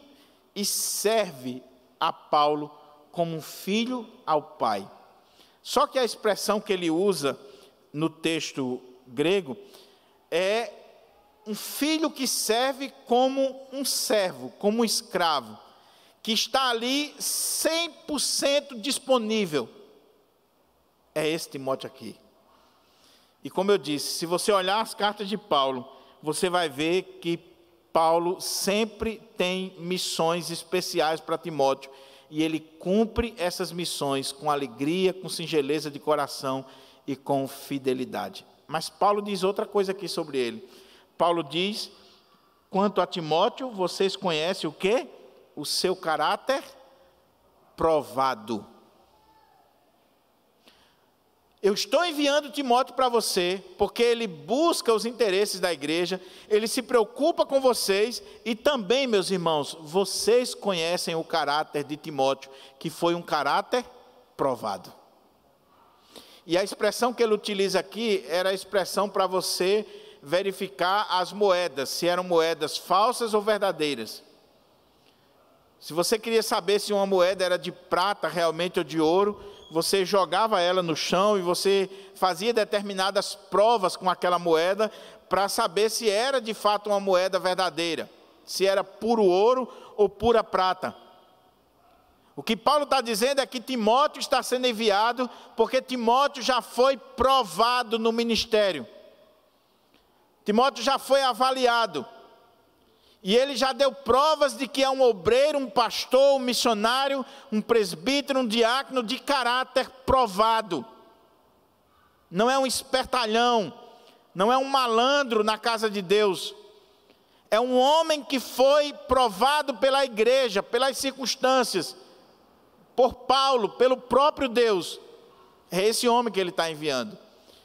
e serve a Paulo como um filho ao pai. Só que a expressão que ele usa no texto grego é um filho que serve como um servo, como um escravo, que está ali 100% disponível. É esse Timóteo aqui. E como eu disse, se você olhar as cartas de Paulo, você vai ver que Paulo sempre tem missões especiais para Timóteo, e ele cumpre essas missões com alegria, com singeleza de coração e com fidelidade. Mas Paulo diz outra coisa aqui sobre ele. Paulo diz, quanto a Timóteo, vocês conhecem o quê? O seu caráter provado. Eu estou enviando Timóteo para você, porque ele busca os interesses da igreja, ele se preocupa com vocês, e também, meus irmãos, vocês conhecem o caráter de Timóteo, que foi um caráter provado. E a expressão que ele utiliza aqui, era a expressão para você verificar as moedas, se eram moedas falsas ou verdadeiras. Se você queria saber se uma moeda era de prata realmente ou de ouro, você jogava ela no chão e você fazia determinadas provas com aquela moeda para saber se era de fato uma moeda verdadeira, se era puro ouro ou pura prata. O que Paulo está dizendo é que Timóteo está sendo enviado porque Timóteo já foi provado no ministério. Timóteo já foi avaliado. E ele já deu provas de que é um obreiro, um pastor, um missionário, um presbítero, um diácono de caráter provado. Não é um espertalhão, não é um malandro na casa de Deus. É um homem que foi provado pela igreja, pelas circunstâncias, por Paulo, pelo próprio Deus. É esse homem que ele está enviando.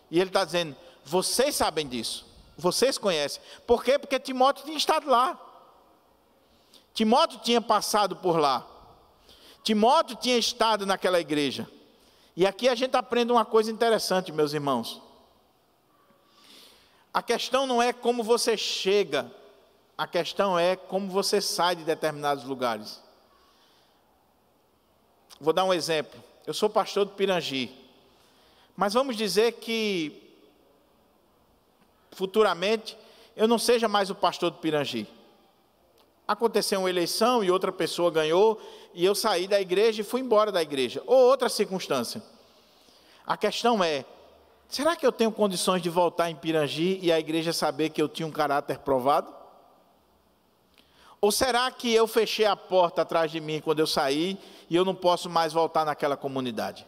E ele está dizendo, vocês sabem disso, vocês conhecem. Por quê? Porque Timóteo tinha estado lá. Timóteo tinha passado por lá. Timóteo tinha estado naquela igreja. E aqui a gente aprende uma coisa interessante, meus irmãos. A questão não é como você chega, a questão é como você sai de determinados lugares. Vou dar um exemplo. Eu sou pastor de Pirangi. Mas vamos dizer que futuramente eu não seja mais o pastor de Pirangi. Aconteceu uma eleição e outra pessoa ganhou, e eu saí da igreja e fui embora da igreja, ou outra circunstância. A questão é, será que eu tenho condições de voltar em Pirangi e a igreja saber que eu tinha um caráter provado? Ou será que eu fechei a porta atrás de mim quando eu saí e eu não posso mais voltar naquela comunidade?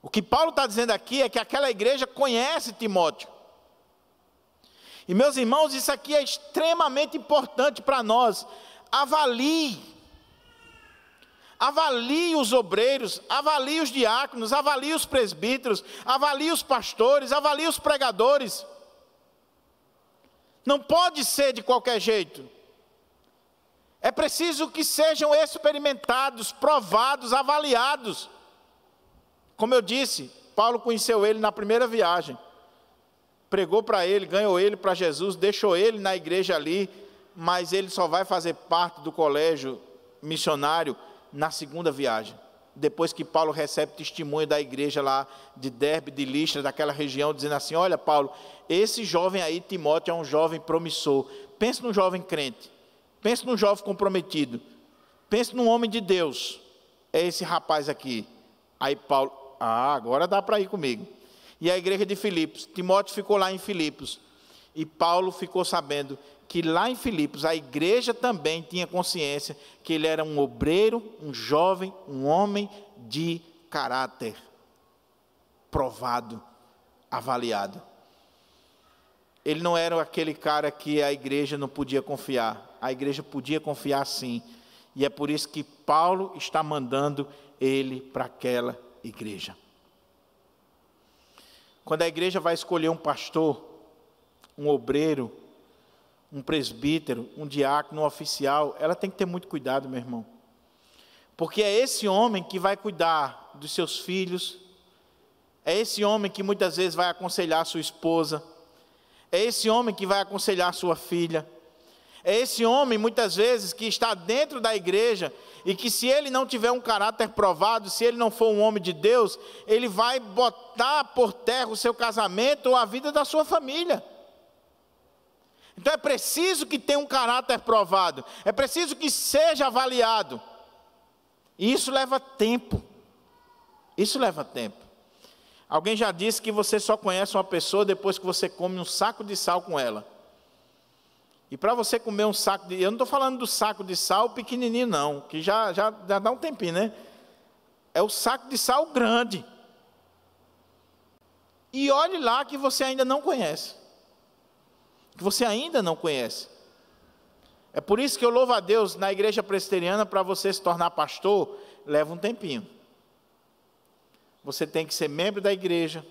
O que Paulo está dizendo aqui é que aquela igreja conhece Timóteo. E meus irmãos, isso aqui é extremamente importante para nós. Avalie os obreiros, avalie os diáconos, avalie os presbíteros, avalie os pastores, avalie os pregadores. Não pode ser de qualquer jeito. É preciso que sejam experimentados, provados, avaliados. Como eu disse, Paulo conheceu ele na primeira viagem. Pregou para ele, ganhou ele para Jesus, deixou ele na igreja ali, mas ele só vai fazer parte do colégio missionário na segunda viagem. Depois que Paulo recebe testemunho da igreja lá de Derbe, de Listra, daquela região, dizendo assim, olha Paulo, esse jovem aí, Timóteo, é um jovem promissor. Pense num jovem crente, pense num jovem comprometido, pense num homem de Deus. É esse rapaz aqui. Aí Paulo, agora dá para ir comigo. E a igreja de Filipos, Timóteo ficou lá em Filipos, e Paulo ficou sabendo que lá em Filipos a igreja também tinha consciência que ele era um obreiro, um jovem, um homem de caráter provado, avaliado. Ele não era aquele cara que a igreja não podia confiar, a igreja podia confiar sim, e é por isso que Paulo está mandando ele para aquela igreja. Quando a igreja vai escolher um pastor, um obreiro, um presbítero, um diácono, um oficial, ela tem que ter muito cuidado, meu irmão. Porque é esse homem que vai cuidar dos seus filhos, é esse homem que muitas vezes vai aconselhar a sua esposa, é esse homem que vai aconselhar a sua filha, é esse homem muitas vezes que está dentro da igreja e que, se ele não tiver um caráter provado, se ele não for um homem de Deus, ele vai botar por terra o seu casamento ou a vida da sua família. Então é preciso que tenha um caráter provado, é preciso que seja avaliado. E isso leva tempo. Isso leva tempo. Alguém já disse que você só conhece uma pessoa depois que você come um saco de sal com ela. E para você comer um saco de... Eu não estou falando do saco de sal pequenininho não, que já dá um tempinho, né? É o saco de sal grande. E olhe lá que você ainda não conhece. Que você ainda não conhece. É por isso que eu louvo a Deus, na igreja presbiteriana, para você se tornar pastor, leva um tempinho. Você tem que ser membro da igreja.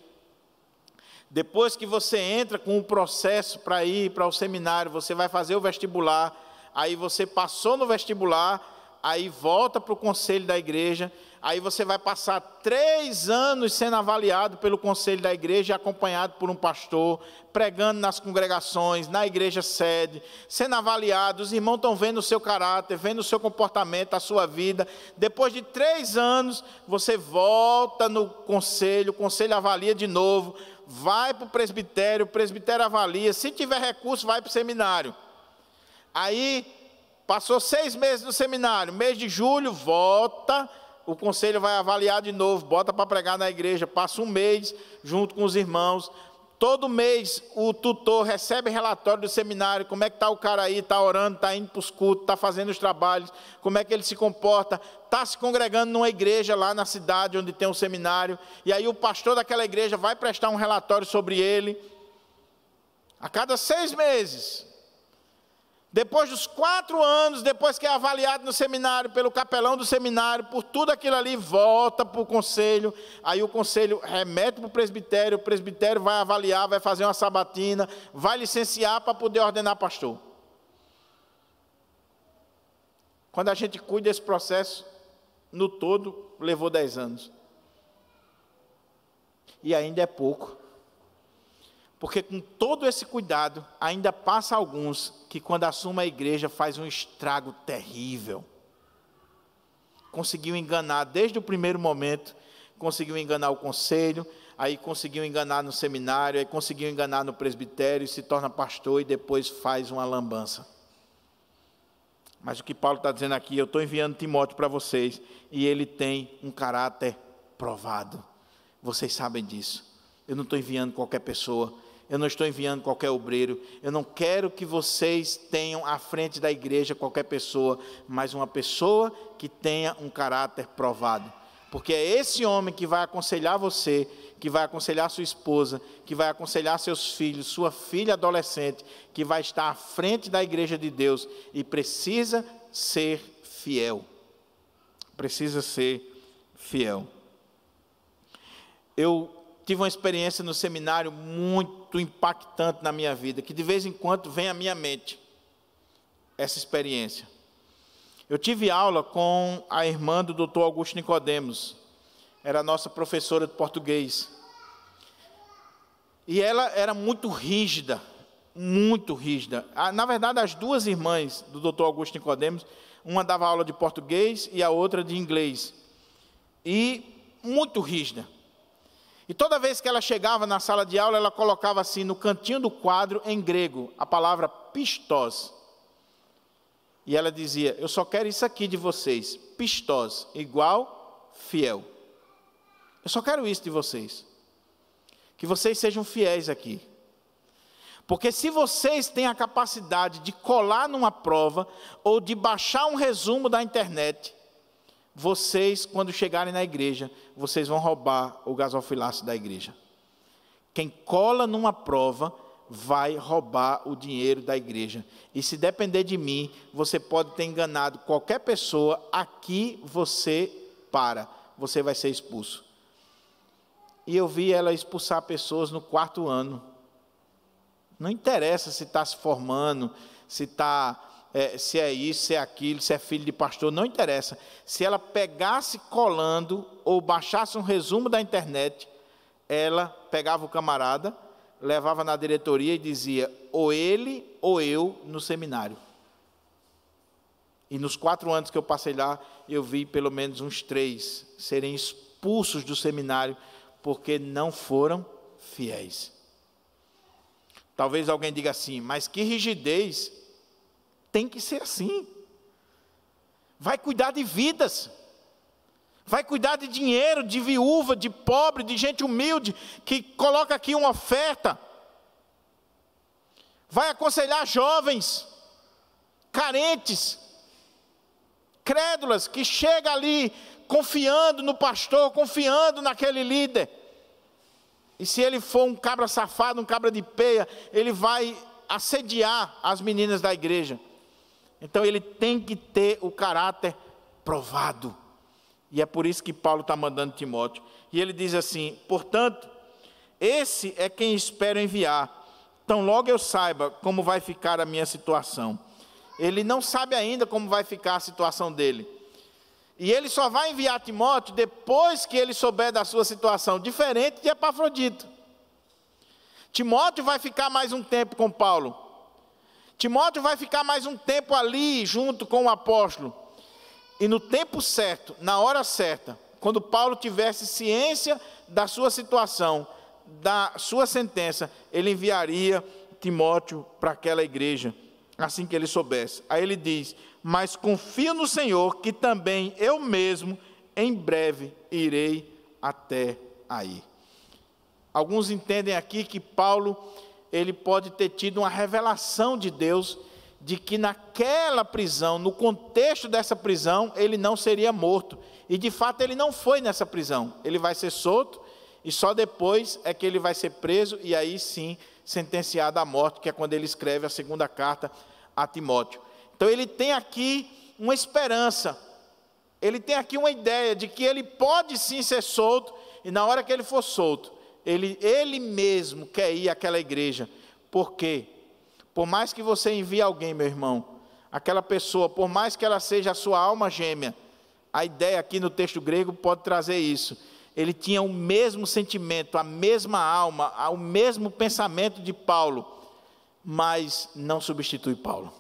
Depois que você entra com o processo para ir para o seminário, você vai fazer o vestibular, aí você passou no vestibular, aí volta para o conselho da igreja, aí você vai passar 3 anos sendo avaliado pelo conselho da igreja, acompanhado por um pastor, pregando nas congregações, na igreja sede, sendo avaliado, os irmãos estão vendo o seu caráter, vendo o seu comportamento, a sua vida. Depois de 3 anos, você volta no conselho, o conselho avalia de novo, vai para o presbitério avalia, se tiver recurso, vai para o seminário. Aí, passou 6 meses no seminário, mês de julho, volta, o conselho vai avaliar de novo, bota para pregar na igreja, passa um mês junto com os irmãos. Todo mês o tutor recebe relatório do seminário, como é que está o cara aí, está orando, está indo para os cultos, está fazendo os trabalhos, como é que ele se comporta, está se congregando numa igreja lá na cidade onde tem um seminário, e aí o pastor daquela igreja vai prestar um relatório sobre ele, a cada 6 meses. Depois dos 4 anos, depois que é avaliado no seminário, pelo capelão do seminário, por tudo aquilo ali, volta para o conselho, aí o conselho remete para o presbitério vai avaliar, vai fazer uma sabatina, vai licenciar para poder ordenar pastor. Quando a gente cuida desse processo, no todo, levou 10 anos. E ainda é pouco. Porque com todo esse cuidado, ainda passa alguns que, quando assumem a igreja, faz um estrago terrível. Conseguiu enganar desde o primeiro momento, conseguiu enganar o conselho, aí conseguiu enganar no seminário, aí conseguiu enganar no presbitério, se torna pastor e depois faz uma lambança. Mas o que Paulo está dizendo aqui, eu estou enviando Timóteo para vocês, e ele tem um caráter provado. Vocês sabem disso. Eu não estou enviando qualquer pessoa. Eu não estou enviando qualquer obreiro, eu não quero que vocês tenham à frente da igreja qualquer pessoa, mas uma pessoa que tenha um caráter provado, porque é esse homem que vai aconselhar você, que vai aconselhar sua esposa, que vai aconselhar seus filhos, sua filha adolescente, que vai estar à frente da igreja de Deus e precisa ser fiel, precisa ser fiel. Eu tive uma experiência no seminário muito impactante na minha vida, que de vez em quando vem à minha mente essa experiência. Eu tive aula com a irmã do Dr. Augusto Nicodemos, era a nossa professora de português. E ela era muito rígida, muito rígida. Na verdade, as 2 irmãs do Dr. Augusto Nicodemos, uma dava aula de português e a outra de inglês. E muito rígida. E toda vez que ela chegava na sala de aula, ela colocava assim, no cantinho do quadro, em grego, a palavra pistos. E ela dizia, eu só quero isso aqui de vocês, pistos, igual fiel. Eu só quero isso de vocês. Que vocês sejam fiéis aqui. Porque se vocês têm a capacidade de colar numa prova, ou de baixar um resumo da internet, vocês, quando chegarem na igreja, vocês vão roubar o gasofilaço da igreja. Quem cola numa prova, vai roubar o dinheiro da igreja. E se depender de mim, você pode ter enganado qualquer pessoa, aqui você você vai ser expulso. E eu vi ela expulsar pessoas no 4º ano. Não interessa se está se formando, se está se é isso, se é aquilo, se é filho de pastor, não interessa. Se ela pegasse colando ou baixasse um resumo da internet, ela pegava o camarada, levava na diretoria e dizia, ou ele ou eu no seminário. E nos 4 anos que eu passei lá, eu vi pelo menos uns 3 serem expulsos do seminário, porque não foram fiéis. Talvez alguém diga assim, mas que rigidez, tem que ser assim. Vai cuidar de vidas, vai cuidar de dinheiro, de viúva, de pobre, de gente humilde, que coloca aqui uma oferta. Vai aconselhar jovens, carentes, crédulas, que chega ali confiando no pastor, confiando naquele líder. E se ele for um cabra safado, um cabra de peia, ele vai assediar as meninas da igreja. Então ele tem que ter o caráter provado. E é por isso que Paulo está mandando Timóteo. E ele diz assim, portanto, esse é quem espero enviar. Então logo eu saiba como vai ficar a minha situação. Ele não sabe ainda como vai ficar a situação dele. E ele só vai enviar Timóteo depois que ele souber da sua situação, diferente de Epafrodito. Timóteo vai ficar mais um tempo com Paulo. Timóteo vai ficar mais um tempo ali, junto com o apóstolo. E no tempo certo, na hora certa, quando Paulo tivesse ciência da sua situação, da sua sentença, ele enviaria Timóteo para aquela igreja, assim que ele soubesse. Aí ele diz, mas confio no Senhor, que também eu mesmo, em breve, irei até aí. Alguns entendem aqui que Paulo, ele pode ter tido uma revelação de Deus, de que naquela prisão, no contexto dessa prisão, ele não seria morto. E de fato ele não foi nessa prisão. Ele vai ser solto, e só depois é que ele vai ser preso, e aí sim, sentenciado à morte, que é quando ele escreve a 2ª carta a Timóteo. Então ele tem aqui uma esperança, ele tem aqui uma ideia de que ele pode sim ser solto, e na hora que ele for solto, ele mesmo quer ir àquela igreja. Por quê? Por mais que você envie alguém, meu irmão, aquela pessoa, por mais que ela seja a sua alma gêmea, a ideia aqui no texto grego pode trazer isso. Ele tinha o mesmo sentimento, a mesma alma, o mesmo pensamento de Paulo, mas não substitui Paulo.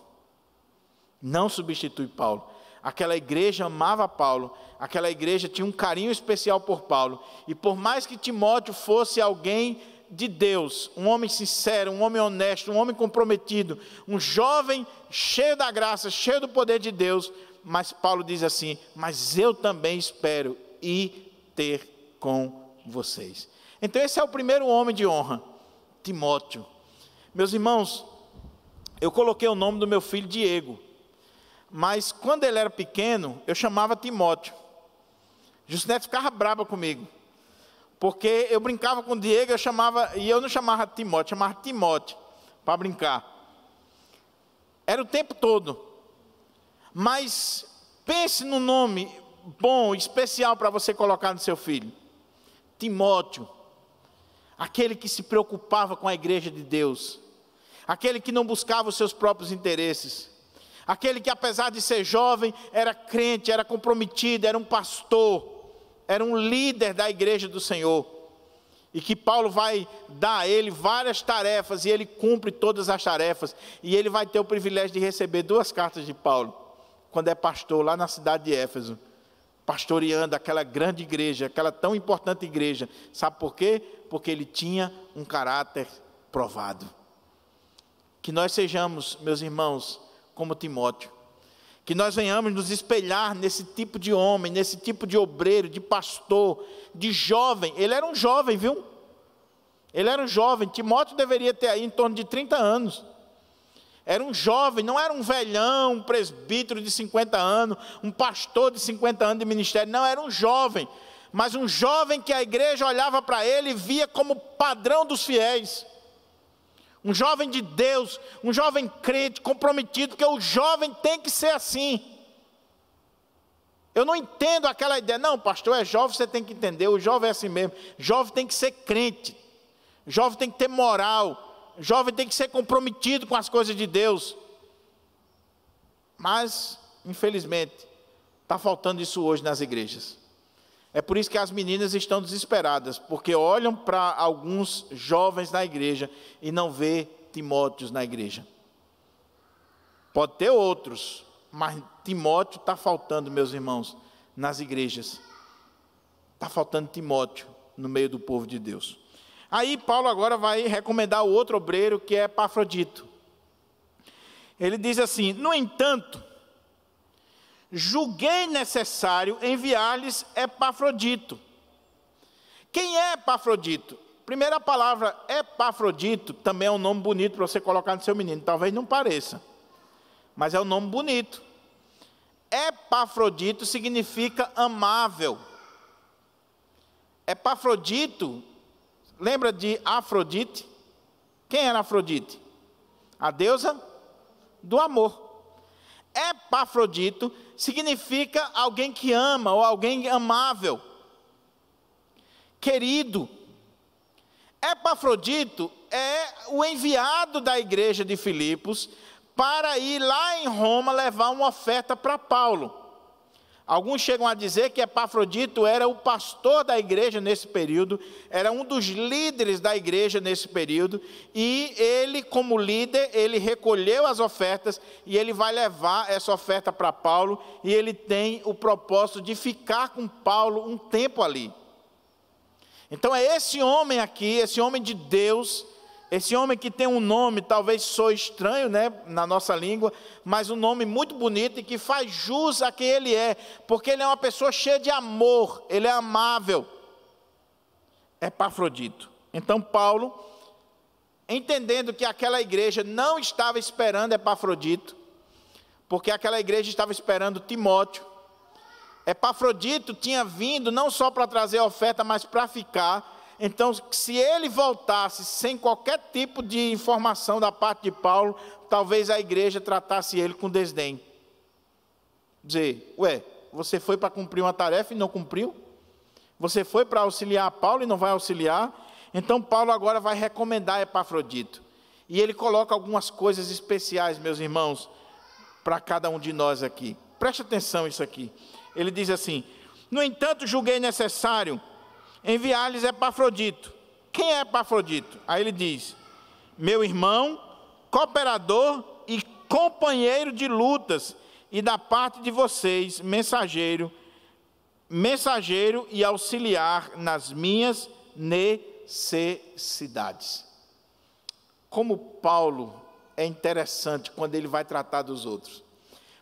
Não substitui Paulo. Aquela igreja amava Paulo, aquela igreja tinha um carinho especial por Paulo, e por mais que Timóteo fosse alguém de Deus, um homem sincero, um homem honesto, um homem comprometido, um jovem cheio da graça, cheio do poder de Deus, mas Paulo diz assim, mas eu também espero ir ter com vocês. Então esse é o primeiro homem de honra, Timóteo. Meus irmãos, eu coloquei o nome do meu filho Diego, mas quando ele era pequeno, eu chamava Timóteo. Justinete ficava brava comigo, porque eu brincava com o Diego, e eu não chamava Timóteo, chamava Timóteo, para brincar. Era o tempo todo. Mas pense num nome bom, especial para você colocar no seu filho. Timóteo, aquele que se preocupava com a igreja de Deus, aquele que não buscava os seus próprios interesses, aquele que apesar de ser jovem, era crente, era comprometido, era um pastor, era um líder da igreja do Senhor, e que Paulo vai dar a ele várias tarefas, e ele cumpre todas as tarefas, e ele vai ter o privilégio de receber 2 cartas de Paulo, quando é pastor lá na cidade de Éfeso, pastoreando aquela grande igreja, aquela tão importante igreja. Sabe por quê? Porque ele tinha um caráter provado. Que nós sejamos, meus irmãos, como Timóteo, que nós venhamos nos espelhar nesse tipo de homem, nesse tipo de obreiro, de pastor, de jovem. Ele era um jovem, viu? Ele era um jovem. Timóteo deveria ter aí em torno de 30 anos. Era um jovem, não era um velhão, um presbítero de 50 anos, um pastor de 50 anos de ministério, não, era um jovem, mas um jovem que a igreja olhava para ele e via como padrão dos fiéis, um jovem de Deus, um jovem crente, comprometido, porque o jovem tem que ser assim. Eu não entendo aquela ideia, não, pastor, é jovem, você tem que entender, o jovem é assim mesmo, jovem tem que ser crente, jovem tem que ter moral, jovem tem que ser comprometido com as coisas de Deus. Mas, infelizmente, está faltando isso hoje nas igrejas. É por isso que as meninas estão desesperadas, porque olham para alguns jovens na igreja e não vê Timóteos na igreja. Pode ter outros, mas Timóteo está faltando, meus irmãos, nas igrejas. Está faltando Timóteo no meio do povo de Deus. Aí Paulo agora vai recomendar o outro obreiro, que é Epafrodito. Ele diz assim: no entanto, julguei necessário enviar-lhes Epafrodito. Quem é Epafrodito? Primeira palavra, Epafrodito, também é um nome bonito para você colocar no seu menino. Talvez não pareça, mas é um nome bonito. Epafrodito significa amável. Epafrodito, lembra de Afrodite? Quem era Afrodite? A deusa do amor. Epafrodito significa alguém que ama, ou alguém amável, querido. Epafrodito é o enviado da igreja de Filipos para ir lá em Roma levar uma oferta para Paulo. Alguns chegam a dizer que Epafrodito era o pastor da igreja nesse período, era um dos líderes da igreja nesse período, e ele, como líder, ele recolheu as ofertas e ele vai levar essa oferta para Paulo, e ele tem o propósito de ficar com Paulo um tempo ali. Então é esse homem aqui, esse homem de Deus, esse homem que tem um nome, talvez soe estranho, né, na nossa língua, mas um nome muito bonito e que faz jus a quem ele é, porque ele é uma pessoa cheia de amor, ele é amável. Epafrodito. Então Paulo, entendendo que aquela igreja não estava esperando Epafrodito, porque aquela igreja estava esperando Timóteo. Epafrodito tinha vindo não só para trazer a oferta, mas para ficar. Então, se ele voltasse sem qualquer tipo de informação da parte de Paulo, talvez a igreja tratasse ele com desdém. Dizer: ué, você foi para cumprir uma tarefa e não cumpriu? Você foi para auxiliar Paulo e não vai auxiliar? Então Paulo agora vai recomendar Epafrodito. E ele coloca algumas coisas especiais, meus irmãos, para cada um de nós aqui. Preste atenção nisso aqui. Ele diz assim: no entanto, julguei necessário enviar-lhes Epafrodito. Quem é Epafrodito? Aí ele diz: meu irmão, cooperador e companheiro de lutas, e da parte de vocês, mensageiro e auxiliar nas minhas necessidades. Como Paulo é interessante quando ele vai tratar dos outros.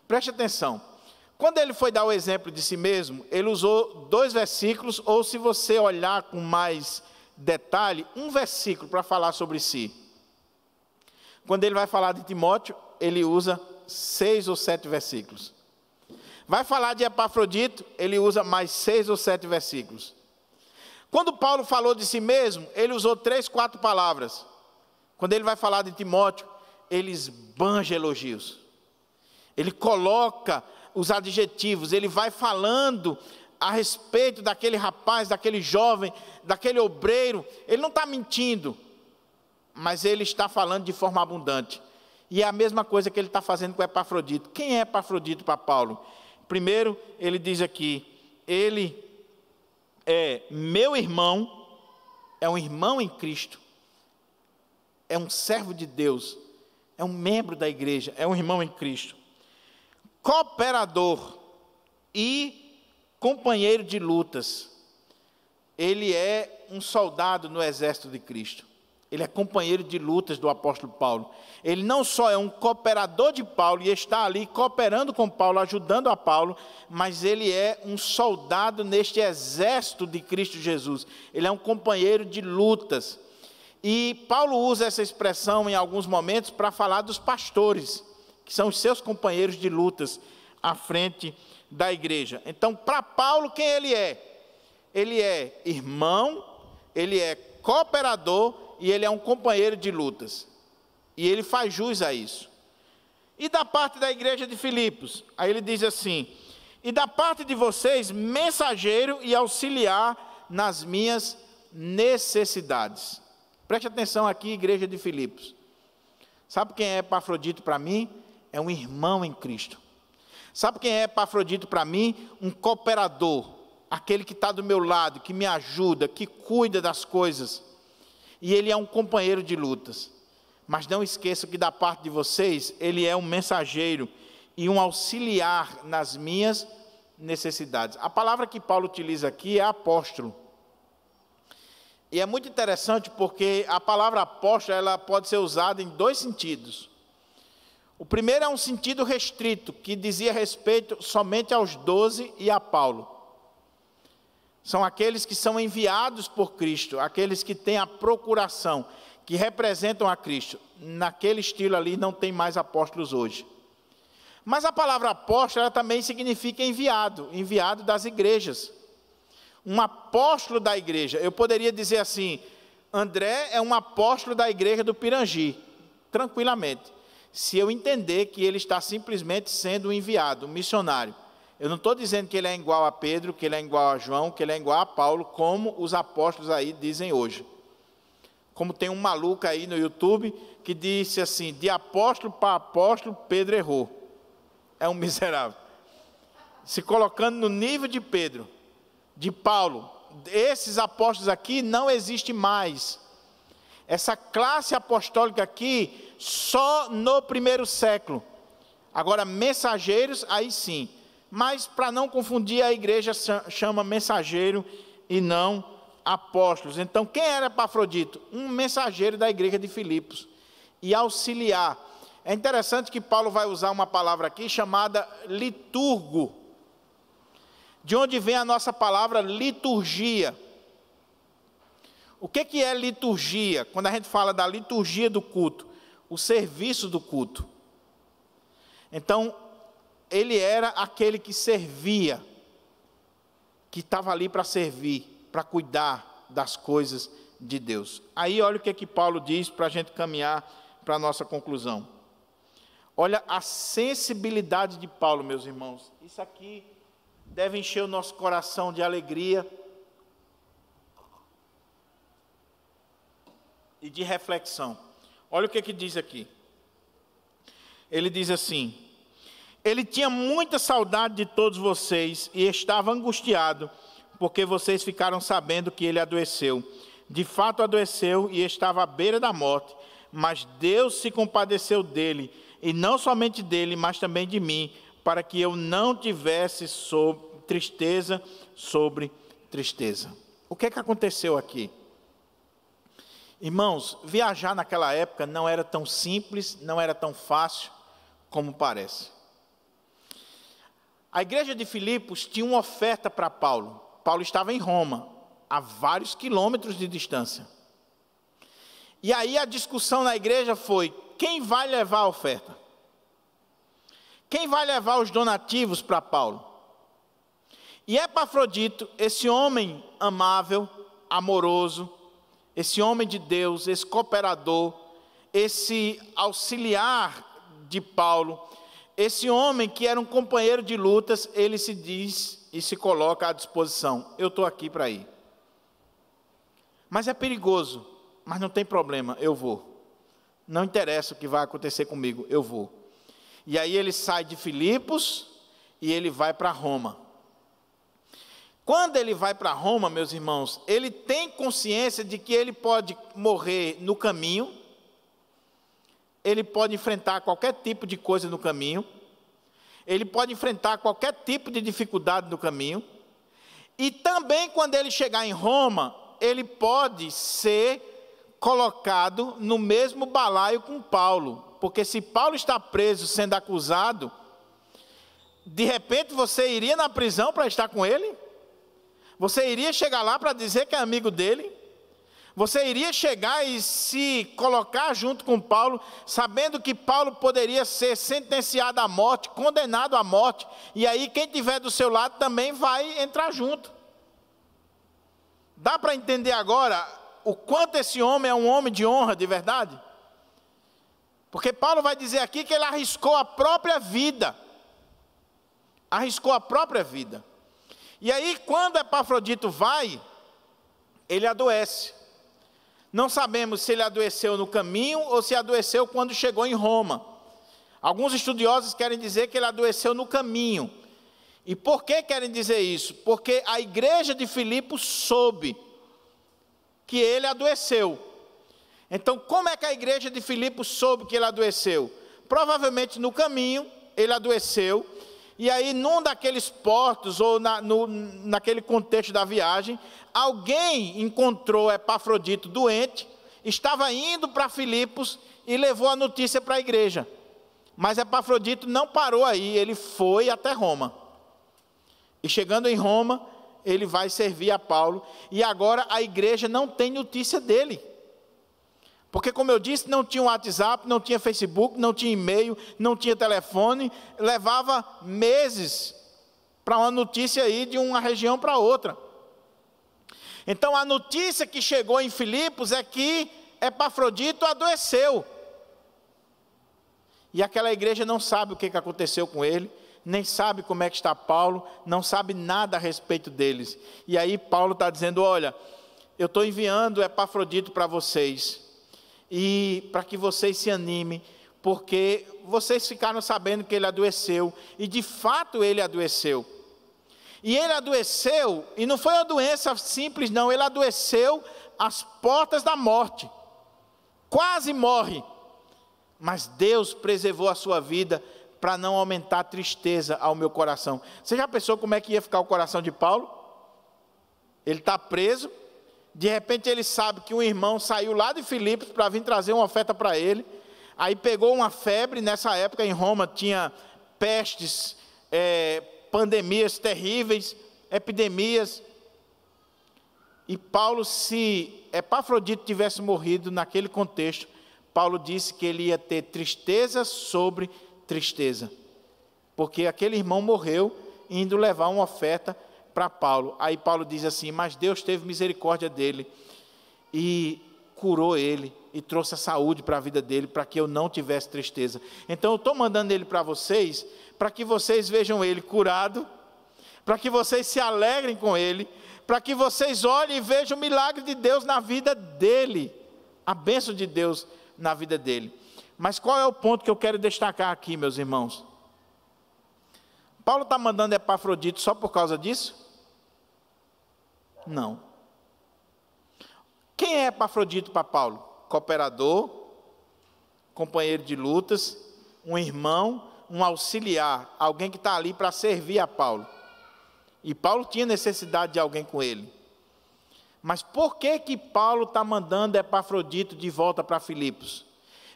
Preste atenção. Quando ele foi dar o exemplo de si mesmo, ele usou 2 versículos, ou se você olhar com mais detalhe, um versículo para falar sobre si. Quando ele vai falar de Timóteo, ele usa 6 ou 7 versículos. Vai falar de Epafrodito, ele usa mais 6 ou 7 versículos. Quando Paulo falou de si mesmo, ele usou 3, 4 palavras. Quando ele vai falar de Timóteo, ele esbanja elogios. Ele coloca os adjetivos, ele vai falando a respeito daquele rapaz, daquele jovem, daquele obreiro. Ele não está mentindo, mas ele está falando de forma abundante. E é a mesma coisa que ele está fazendo com Epafrodito. Quem é Epafrodito para Paulo? Primeiro, ele diz aqui, ele é meu irmão, é um irmão em Cristo, é um servo de Deus, é um membro da igreja, é um irmão em Cristo. Cooperador e companheiro de lutas. Ele é um soldado no exército de Cristo. Ele é companheiro de lutas do apóstolo Paulo. Ele não só é um cooperador de Paulo e está ali cooperando com Paulo, ajudando a Paulo, mas ele é um soldado neste exército de Cristo Jesus. Ele é um companheiro de lutas. E Paulo usa essa expressão em alguns momentos para falar dos pastores, que são os seus companheiros de lutas à frente da igreja. Então, para Paulo, quem ele é? Ele é irmão, ele é cooperador e ele é um companheiro de lutas. E ele faz jus a isso. E da parte da igreja de Filipos? Aí ele diz assim: e da parte de vocês, mensageiro e auxiliar nas minhas necessidades. Preste atenção aqui, igreja de Filipos. Sabe quem é Epafrodito para mim? É um irmão em Cristo. Sabe quem é Epafrodito para mim? Um cooperador, aquele que está do meu lado, que me ajuda, que cuida das coisas. E ele é um companheiro de lutas. Mas não esqueça que da parte de vocês, ele é um mensageiro e um auxiliar nas minhas necessidades. A palavra que Paulo utiliza aqui é apóstolo. E é muito interessante porque a palavra apóstolo ela pode ser usada em dois sentidos. O primeiro é um sentido restrito, que dizia respeito somente aos 12 e a Paulo. São aqueles que são enviados por Cristo, aqueles que têm a procuração, que representam a Cristo. Naquele estilo ali não tem mais apóstolos hoje. Mas a palavra apóstolo ela também significa enviado, enviado das igrejas. Um apóstolo da igreja. Eu poderia dizer assim, André é um apóstolo da igreja do Pirangi, tranquilamente. Se eu entender que ele está simplesmente sendo um enviado, um missionário. Eu não estou dizendo que ele é igual a Pedro, que ele é igual a João, que ele é igual a Paulo, como os apóstolos aí dizem hoje. Como tem um maluco aí no YouTube que disse assim, de apóstolo para apóstolo, Pedro errou. É um miserável. Se colocando no nível de Pedro, de Paulo, esses apóstolos aqui não existem mais. Essa classe apostólica aqui, só no primeiro século. Agora, mensageiros, aí sim. Mas, para não confundir, a igreja chama mensageiro e não apóstolos. Então, quem era Epafrodito? Um mensageiro da igreja de Filipos. E auxiliar. É interessante que Paulo vai usar uma palavra aqui chamada liturgo. De onde vem a nossa palavra liturgia. O que é liturgia? Quando a gente fala da liturgia do culto, o serviço do culto. Então, ele era aquele que servia, que estava ali para servir, para cuidar das coisas de Deus. Aí olha o que Paulo diz para a gente caminhar para a nossa conclusão. Olha a sensibilidade de Paulo, meus irmãos. Isso aqui deve encher o nosso coração de alegria e de reflexão. Olha o que diz aqui. Ele diz assim: ele tinha muita saudade de todos vocês e estava angustiado, porque vocês ficaram sabendo que ele adoeceu. De fato adoeceu e estava à beira da morte, mas Deus se compadeceu dele, e não somente dele, mas também de mim, para que eu não tivesse tristeza sobre tristeza. O que aconteceu aqui? Irmãos, viajar naquela época não era tão simples, não era tão fácil como parece. A igreja de Filipos tinha uma oferta para Paulo. Paulo estava em Roma, a vários quilômetros de distância. E aí a discussão na igreja foi: quem vai levar a oferta? Quem vai levar os donativos para Paulo? E Epafrodito, esse homem amável, amoroso, esse homem de Deus, esse cooperador, esse auxiliar de Paulo, esse homem que era um companheiro de lutas, ele se diz e se coloca à disposição. Eu estou aqui para ir. Mas é perigoso, mas não tem problema, eu vou. Não interessa o que vai acontecer comigo, eu vou. E aí ele sai de Filipos e ele vai para Roma. Quando ele vai para Roma, meus irmãos, ele tem consciência de que ele pode morrer no caminho, ele pode enfrentar qualquer tipo de coisa no caminho, ele pode enfrentar qualquer tipo de dificuldade no caminho, e também quando ele chegar em Roma, ele pode ser colocado no mesmo balaio com Paulo, porque se Paulo está preso sendo acusado, de repente você iria na prisão para estar com ele? Você iria chegar lá para dizer que é amigo dele? Você iria chegar e se colocar junto com Paulo, sabendo que Paulo poderia ser sentenciado à morte, condenado à morte, e aí quem estiver do seu lado também vai entrar junto. Dá para entender agora o quanto esse homem é um homem de honra de verdade? Porque Paulo vai dizer aqui que ele arriscou a própria vida. Arriscou a própria vida. E aí, quando Epafrodito vai, ele adoece. Não sabemos se ele adoeceu no caminho ou se adoeceu quando chegou em Roma. Alguns estudiosos querem dizer que ele adoeceu no caminho. E por que querem dizer isso? Porque a igreja de Filipos soube que ele adoeceu. Então, como é que a igreja de Filipos soube que ele adoeceu? Provavelmente no caminho, ele adoeceu, e aí num daqueles portos, ou naquele contexto da viagem, alguém encontrou Epafrodito doente, estava indo para Filipos e levou a notícia para a igreja. Mas Epafrodito não parou aí, ele foi até Roma. E chegando em Roma, ele vai servir a Paulo, e agora a igreja não tem notícia dele. Porque, como eu disse, não tinha WhatsApp, não tinha Facebook, não tinha e-mail, não tinha telefone, levava meses para uma notícia ir de uma região para outra. Então, a notícia que chegou em Filipos é que Epafrodito adoeceu. E aquela igreja não sabe o que aconteceu com ele, nem sabe como é que está Paulo, não sabe nada a respeito deles. E aí Paulo está dizendo, olha, eu estou enviando Epafrodito para vocês, e para que vocês se animem, porque vocês ficaram sabendo que ele adoeceu, e de fato ele adoeceu. E ele adoeceu, e não foi uma doença simples não, ele adoeceu às portas da morte, quase morre, mas Deus preservou a sua vida, para não aumentar a tristeza ao meu coração. Você já pensou como é que ia ficar o coração de Paulo? Ele está preso, de repente ele sabe que um irmão saiu lá de Filipos para vir trazer uma oferta para ele, aí pegou uma febre, nessa época em Roma tinha pestes, pandemias terríveis, epidemias, e Paulo, se Epafrodito tivesse morrido naquele contexto, Paulo disse que ele ia ter tristeza sobre tristeza, porque aquele irmão morreu indo levar uma oferta para Paulo. Aí Paulo diz assim, mas Deus teve misericórdia dele e curou ele e trouxe a saúde para a vida dele, para que eu não tivesse tristeza. Então eu estou mandando ele para vocês, para que vocês vejam ele curado, para que vocês se alegrem com ele, para que vocês olhem e vejam o milagre de Deus na vida dele, a bênção de Deus na vida dele. Mas qual é o ponto que eu quero destacar aqui, meus irmãos? Paulo está mandando Epafrodito só por causa disso? Não. Quem é Epafrodito para Paulo? Cooperador, companheiro de lutas, um irmão, um auxiliar, alguém que está ali para servir a Paulo. E Paulo tinha necessidade de alguém com ele. Mas por que Paulo está mandando Epafrodito de volta para Filipos?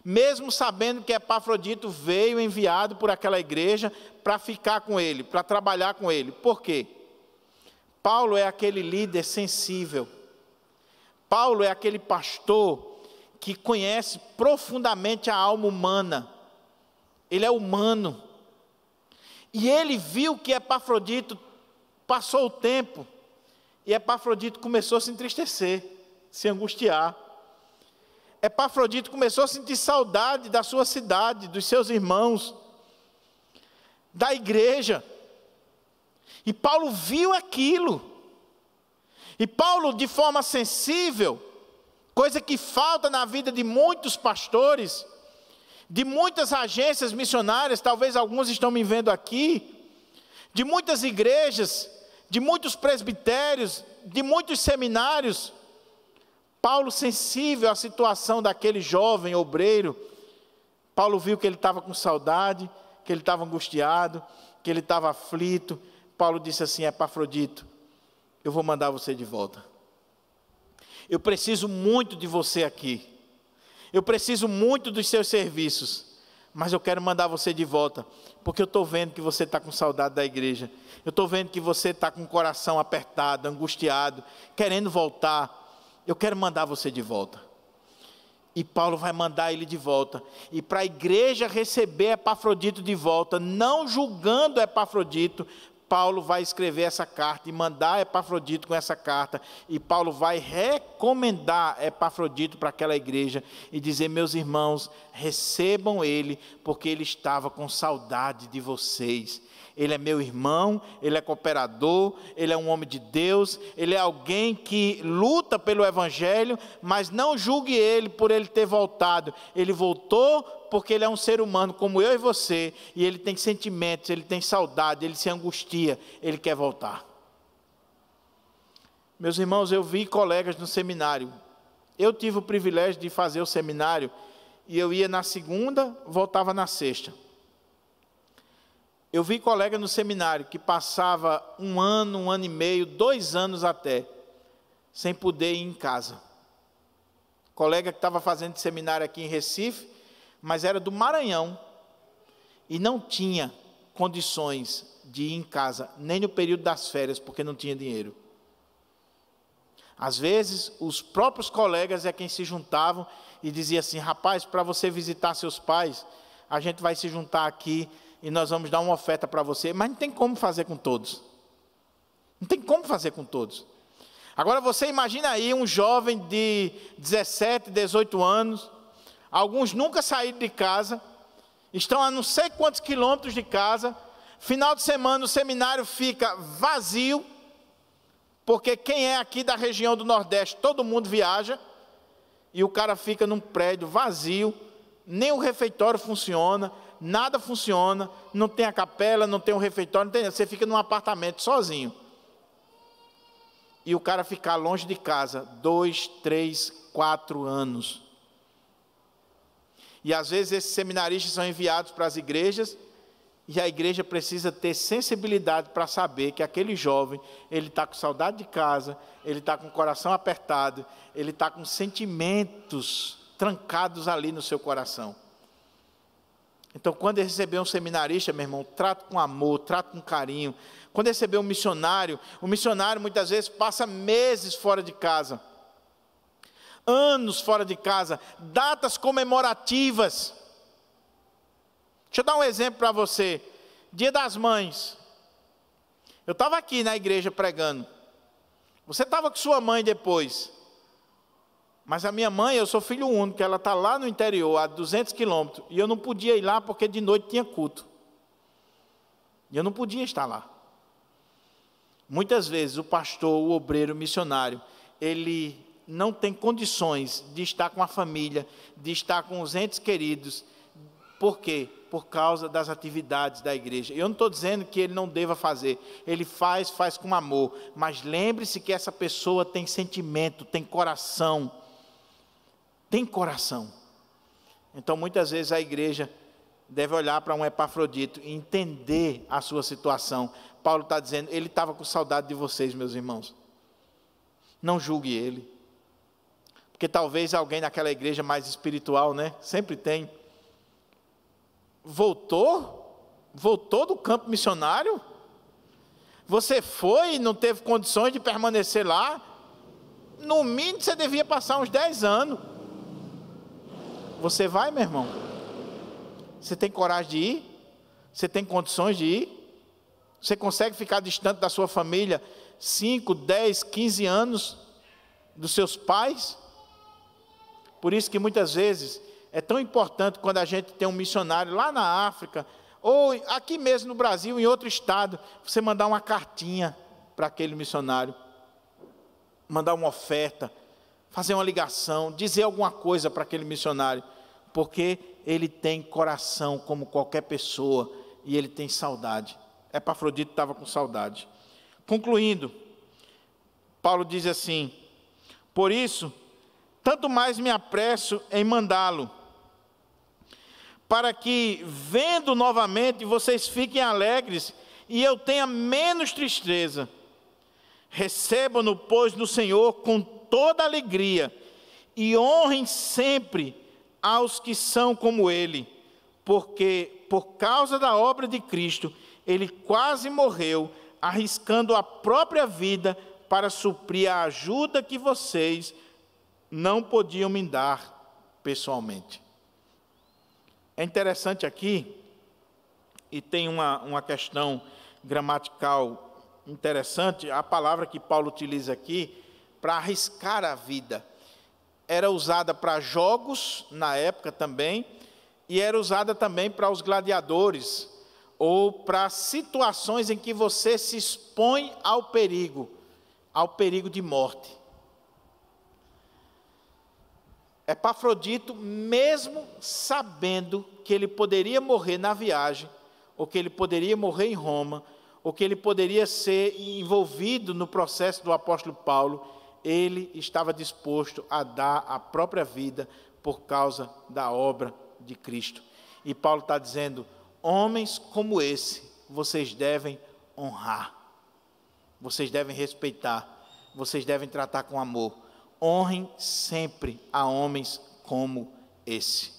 Mesmo sabendo que Epafrodito veio enviado por aquela igreja para ficar com ele, para trabalhar com ele. Por quê? Paulo é aquele líder sensível. Paulo é aquele pastor que conhece profundamente a alma humana. Ele é humano. E ele viu que Epafrodito passou o tempo, e Epafrodito começou a se entristecer, se angustiar. Epafrodito começou a sentir saudade da sua cidade, dos seus irmãos, da igreja. E Paulo viu aquilo. E Paulo, de forma sensível, coisa que falta na vida de muitos pastores, de muitas agências missionárias, talvez alguns estão me vendo aqui, de muitas igrejas, de muitos presbitérios, de muitos seminários. Paulo, sensível à situação daquele jovem obreiro, Paulo viu que ele estava com saudade, que ele estava angustiado, que ele estava aflito. Paulo disse assim, Epafrodito, eu vou mandar você de volta. Eu preciso muito de você aqui. Eu preciso muito dos seus serviços, mas eu quero mandar você de volta, porque eu estou vendo que você está com saudade da igreja. Eu estou vendo que você está com o coração apertado, angustiado, querendo voltar. Eu quero mandar você de volta. E Paulo vai mandar ele de volta. E para a igreja receber Epafrodito de volta, não julgando Epafrodito, Paulo vai escrever essa carta e mandar Epafrodito com essa carta. E Paulo vai recomendar Epafrodito para aquela igreja e dizer, meus irmãos, recebam ele, porque ele estava com saudade de vocês. Ele é meu irmão, ele é cooperador, ele é um homem de Deus, ele é alguém que luta pelo Evangelho, mas não julgue ele por ele ter voltado. Ele voltou porque ele é um ser humano como eu e você, e ele tem sentimentos, ele tem saudade, ele se angustia, ele quer voltar. Meus irmãos, eu vi colegas no seminário. Eu tive o privilégio de fazer o seminário, e eu ia na segunda, voltava na sexta. Eu vi colega no seminário que passava 1 ano, 1 ano e meio, 2 anos até, sem poder ir em casa. Colega que estava fazendo seminário aqui em Recife, mas era do Maranhão, e não tinha condições de ir em casa, nem no período das férias, porque não tinha dinheiro. Às vezes, os próprios colegas é quem se juntavam e diziam assim: rapaz, para você visitar seus pais, a gente vai se juntar aqui e nós vamos dar uma oferta para você. Mas não tem como fazer com todos. Não tem como fazer com todos. Agora você imagina aí um jovem de 17, 18 anos, alguns nunca saíram de casa, estão a não sei quantos quilômetros de casa, final de semana o seminário fica vazio, porque quem é aqui da região do Nordeste, todo mundo viaja, e o cara fica num prédio vazio, nem o refeitório funciona, nada funciona, não tem a capela, não tem o refeitório, não tem nada, você fica num apartamento sozinho. E o cara ficar longe de casa 2, 3, 4 anos. E às vezes esses seminaristas são enviados para as igrejas, e a igreja precisa ter sensibilidade para saber que aquele jovem, ele está com saudade de casa, ele está com o coração apertado, ele está com sentimentos trancados ali no seu coração. Então, quando receber um seminarista, meu irmão, trata com amor, trata com carinho. Quando receber um missionário, o missionário muitas vezes passa meses fora de casa, anos fora de casa, datas comemorativas. Deixa eu dar um exemplo para você. Dia das Mães. Eu estava aqui na igreja pregando. Você estava com sua mãe depois. Mas a minha mãe, eu sou filho único, ela está lá no interior, a 200 quilômetros. E eu não podia ir lá porque de noite tinha culto. E eu não podia estar lá. Muitas vezes o pastor, o obreiro, o missionário, ele não tem condições de estar com a família, de estar com os entes queridos. Por quê? Por causa das atividades da igreja. Eu não estou dizendo que ele não deva fazer. Ele faz com amor. Mas lembre-se que essa pessoa tem sentimento, tem coração. Tem coração. Então, muitas vezes a igreja deve olhar para um Epafrodito e entender a sua situação. Paulo está dizendo, ele estava com saudade de vocês, meus irmãos. Não julgue ele. Porque talvez alguém naquela igreja mais espiritual, né? Sempre tem. Voltou do campo missionário? Você foi e não teve condições de permanecer lá? No mínimo você devia passar uns 10 anos. Você vai, meu irmão? Você tem coragem de ir? Você tem condições de ir? Você consegue ficar distante da sua família 5, 10, 15 anos dos seus pais? Por isso que muitas vezes é tão importante quando a gente tem um missionário lá na África, ou aqui mesmo no Brasil, em outro estado, você mandar uma cartinha para aquele missionário, mandar uma oferta, fazer uma ligação, dizer alguma coisa para aquele missionário, porque ele tem coração como qualquer pessoa, e ele tem saudade. Epafrodito estava com saudade. Concluindo, Paulo diz assim: por isso, tanto mais me apresso em mandá-lo, para que, vendo novamente, vocês fiquem alegres e eu tenha menos tristeza. Recebam-no, pois, no Senhor com toda alegria e honrem sempre aos que são como ele, porque, por causa da obra de Cristo, ele quase morreu, arriscando a própria vida para suprir a ajuda que vocês não podiam me dar pessoalmente. É interessante aqui, e tem uma questão gramatical interessante, a palavra que Paulo utiliza aqui, para arriscar a vida, era usada para jogos, na época também, e era usada também para os gladiadores, ou para situações em que você se expõe ao perigo de morte. Epafrodito, mesmo sabendo que ele poderia morrer na viagem, ou que ele poderia morrer em Roma, ou que ele poderia ser envolvido no processo do apóstolo Paulo, ele estava disposto a dar a própria vida por causa da obra de Cristo. E Paulo está dizendo: homens como esse, vocês devem honrar, vocês devem respeitar, vocês devem tratar com amor. Honrem sempre a homens como esse.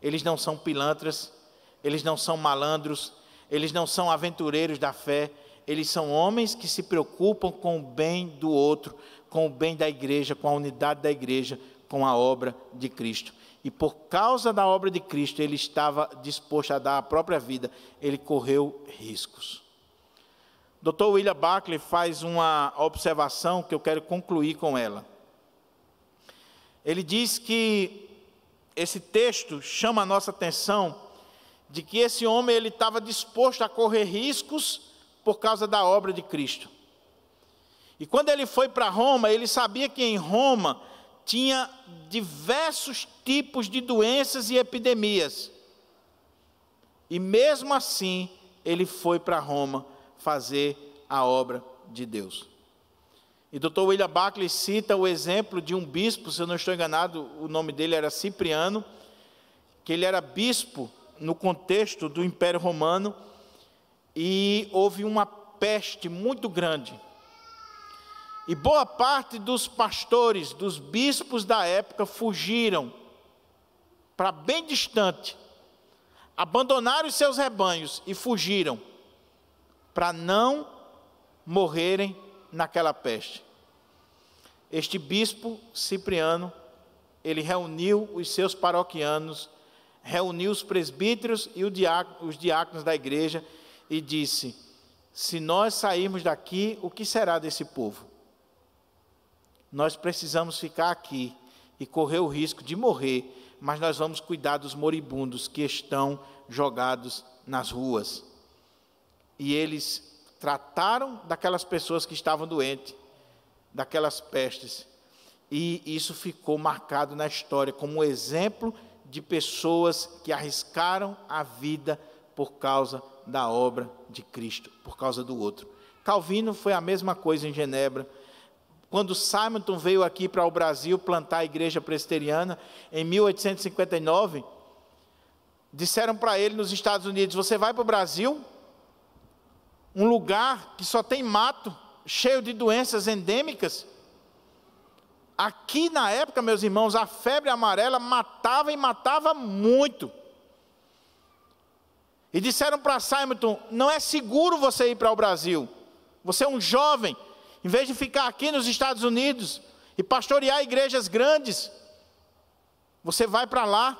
Eles não são pilantras, eles não são malandros, eles não são aventureiros da fé, eles são homens que se preocupam com o bem do outro, com o bem da igreja, com a unidade da igreja, com a obra de Cristo. E por causa da obra de Cristo, ele estava disposto a dar a própria vida, ele correu riscos. Dr. William Barclay faz uma observação que eu quero concluir com ela. Ele diz que esse texto chama a nossa atenção de que esse homem ele estava disposto a correr riscos por causa da obra de Cristo. E quando ele foi para Roma, ele sabia que em Roma tinha diversos tipos de doenças e epidemias. E mesmo assim, ele foi para Roma fazer a obra de Deus. E Dr. William Barclay cita o exemplo de um bispo, se eu não estou enganado, o nome dele era Cipriano, que ele era bispo no contexto do Império Romano, e houve uma peste muito grande. E boa parte dos pastores, dos bispos da época, fugiram para bem distante, abandonaram os seus rebanhos e fugiram, para não morrerem naquela peste. Este bispo Cipriano, ele reuniu os seus paroquianos, reuniu os presbíteros e os diáconos da igreja e disse: se nós sairmos daqui, o que será desse povo? Nós precisamos ficar aqui e correr o risco de morrer, mas nós vamos cuidar dos moribundos que estão jogados nas ruas. E eles trataram daquelas pessoas que estavam doentes, daquelas pestes, e isso ficou marcado na história como um exemplo de pessoas que arriscaram a vida por causa da obra de Cristo, por causa do outro. Calvino foi a mesma coisa em Genebra. Quando Simonton veio aqui para o Brasil plantar a igreja presbiteriana, em 1859, disseram para ele nos Estados Unidos: você vai para o Brasil, um lugar que só tem mato, cheio de doenças endêmicas. Aqui na época, meus irmãos, a febre amarela matava e matava muito. E disseram para Simonton: não é seguro você ir para o Brasil, você é um jovem, em vez de ficar aqui nos Estados Unidos e pastorear igrejas grandes, você vai para lá,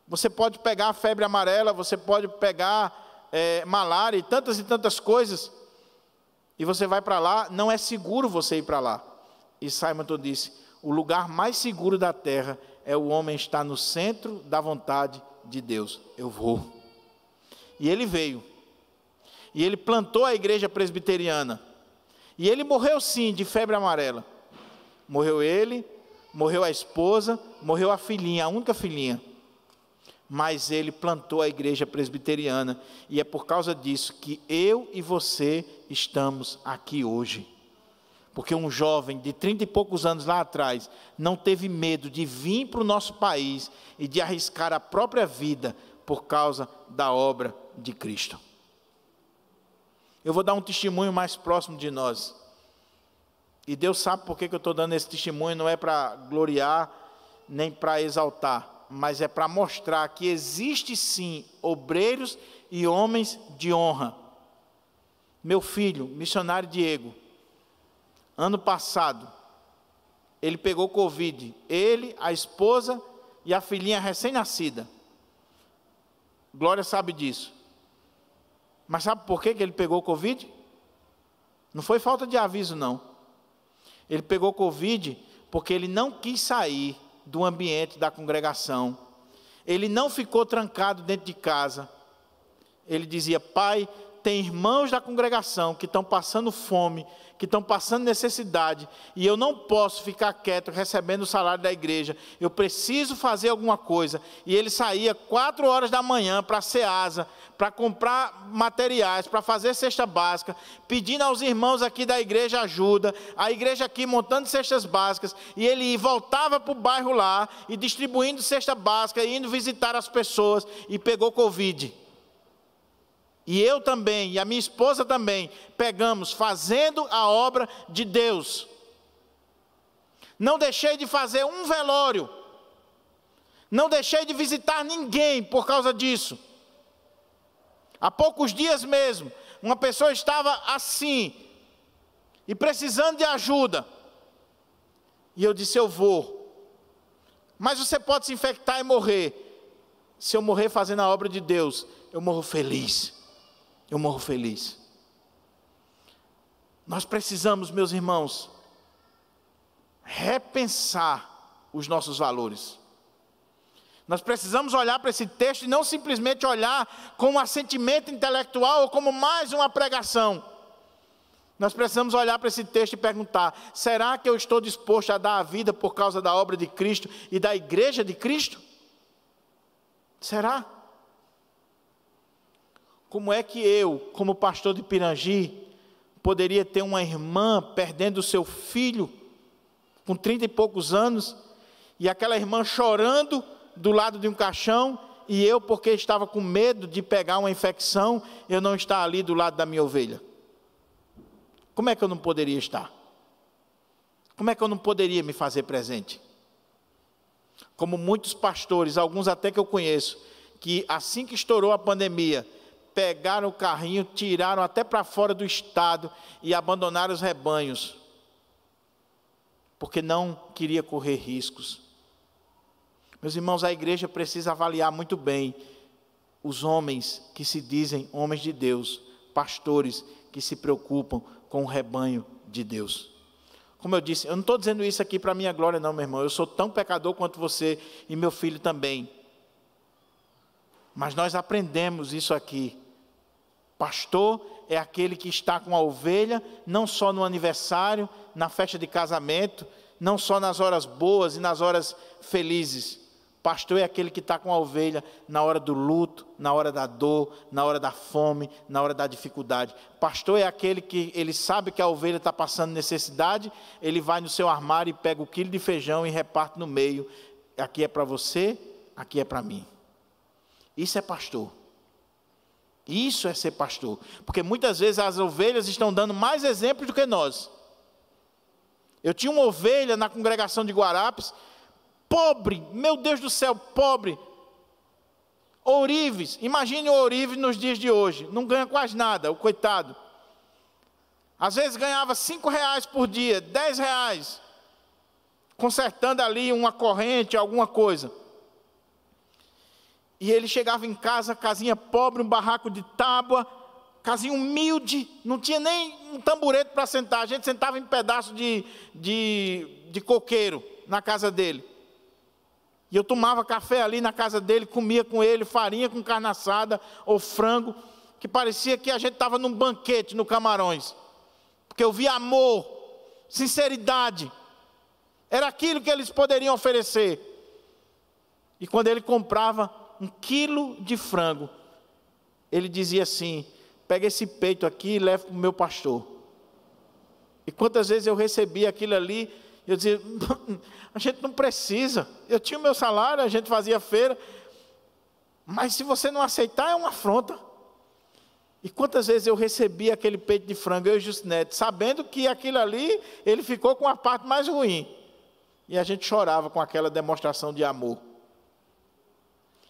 você pode pegar a febre amarela, você pode pegar malária e tantas coisas, e você vai para lá, não é seguro você ir para lá. E Simonton disse: o lugar mais seguro da terra é o homem estar no centro da vontade de Deus. Eu vou. E ele veio, e ele plantou a igreja presbiteriana, e ele morreu sim de febre amarela. Morreu ele, morreu a esposa, morreu a filhinha, a única filhinha. Mas ele plantou a igreja presbiteriana, e é por causa disso que eu e você estamos aqui hoje. Porque um jovem de 30 e poucos anos lá atrás não teve medo de vir para o nosso país e de arriscar a própria vida por causa da obra de Cristo. Eu vou dar um testemunho mais próximo de nós. E Deus sabe por que eu estou dando esse testemunho, não é para gloriar, nem para exaltar, mas é para mostrar que existe sim obreiros e homens de honra. Meu filho, missionário Diego, ano passado, ele pegou Covid, ele, a esposa e a filhinha recém-nascida. Glória sabe disso. Mas sabe por que ele pegou Covid? Não foi falta de aviso, não. Ele pegou Covid porque ele não quis sair do ambiente da congregação. Ele não ficou trancado dentro de casa. ele dizia: Pai, tem irmãos da congregação que estão passando fome, que estão passando necessidade, e eu não posso ficar quieto recebendo o salário da igreja, eu preciso fazer alguma coisa. E ele saía 4 horas da manhã para a Ceasa, para comprar materiais, para fazer cesta básica, pedindo aos irmãos aqui da igreja ajuda, a igreja aqui montando cestas básicas, e ele voltava para o bairro lá, e distribuindo cesta básica, e indo visitar as pessoas, e pegou Covid. E eu também, e a minha esposa também, pegamos, fazendo a obra de Deus. Não deixei de fazer um velório. Não deixei de visitar ninguém por causa disso. Há poucos dias mesmo, uma pessoa estava assim, e precisando de ajuda. E eu disse: eu vou. Mas você pode se infectar e morrer. Se eu morrer fazendo a obra de Deus, eu morro feliz. Eu morro feliz. Nós precisamos, meus irmãos, repensar os nossos valores. Nós precisamos olhar para esse texto e não simplesmente olhar como um assentimento intelectual ou como mais uma pregação. Nós precisamos olhar para esse texto e perguntar: será que eu estou disposto a dar a vida por causa da obra de Cristo e da igreja de Cristo? Será? Como é que eu, como pastor de Pirangi, poderia ter uma irmã perdendo o seu filho com 30 e poucos anos, e aquela irmã chorando do lado de um caixão, e eu, porque estava com medo de pegar uma infecção, eu não estar ali do lado da minha ovelha? Como é que eu não poderia estar? Como é que eu não poderia me fazer presente? Como muitos pastores, alguns até que eu conheço, que assim que estourou a pandemia, pegaram o carrinho, tiraram até para fora do estado e abandonaram os rebanhos, porque não queria correr riscos. Meus irmãos, a igreja precisa avaliar muito bem os homens que se dizem homens de Deus, pastores que se preocupam com o rebanho de Deus. Como eu disse, eu não estou dizendo isso aqui para minha glória não, meu irmão, eu sou tão pecador quanto você e meu filho também. Mas nós aprendemos isso aqui. Pastor é aquele que está com a ovelha, não só no aniversário, na festa de casamento, não só nas horas boas e nas horas felizes. Pastor é aquele que está com a ovelha na hora do luto, na hora da dor, na hora da fome, na hora da dificuldade. Pastor é aquele que ele sabe que a ovelha está passando necessidade, ele vai no seu armário e pega o quilo de feijão e reparte no meio. Aqui é para você, aqui é para mim. Isso é pastor. Isso é ser pastor. Porque muitas vezes as ovelhas estão dando mais exemplos do que nós. Eu tinha uma ovelha na congregação de Guarapes, pobre, meu Deus do céu, pobre. Ourives, imagine o ourives nos dias de hoje, não ganha quase nada, o coitado. Às vezes ganhava R$5 por dia, R$10, consertando ali uma corrente, alguma coisa. E ele chegava em casa, casinha pobre, um barraco de tábua, casinha humilde, não tinha nem um tamborete para sentar, a gente sentava em pedaço de coqueiro na casa dele. E eu tomava café ali na casa dele, comia com ele farinha com carne assada ou frango, que parecia que a gente estava num banquete no Camarões. Porque eu via amor, sinceridade, era aquilo que eles poderiam oferecer. E quando ele comprava 1 quilo de frango, ele dizia assim: pega esse peito aqui e leva para o meu pastor. E quantas vezes eu recebia aquilo ali, eu dizia: a gente não precisa, eu tinha o meu salário, a gente fazia feira, mas se você não aceitar é uma afronta. E quantas vezes eu recebia aquele peito de frango, eu e Justinete, sabendo que aquilo ali, ele ficou com a parte mais ruim, e a gente chorava com aquela demonstração de amor.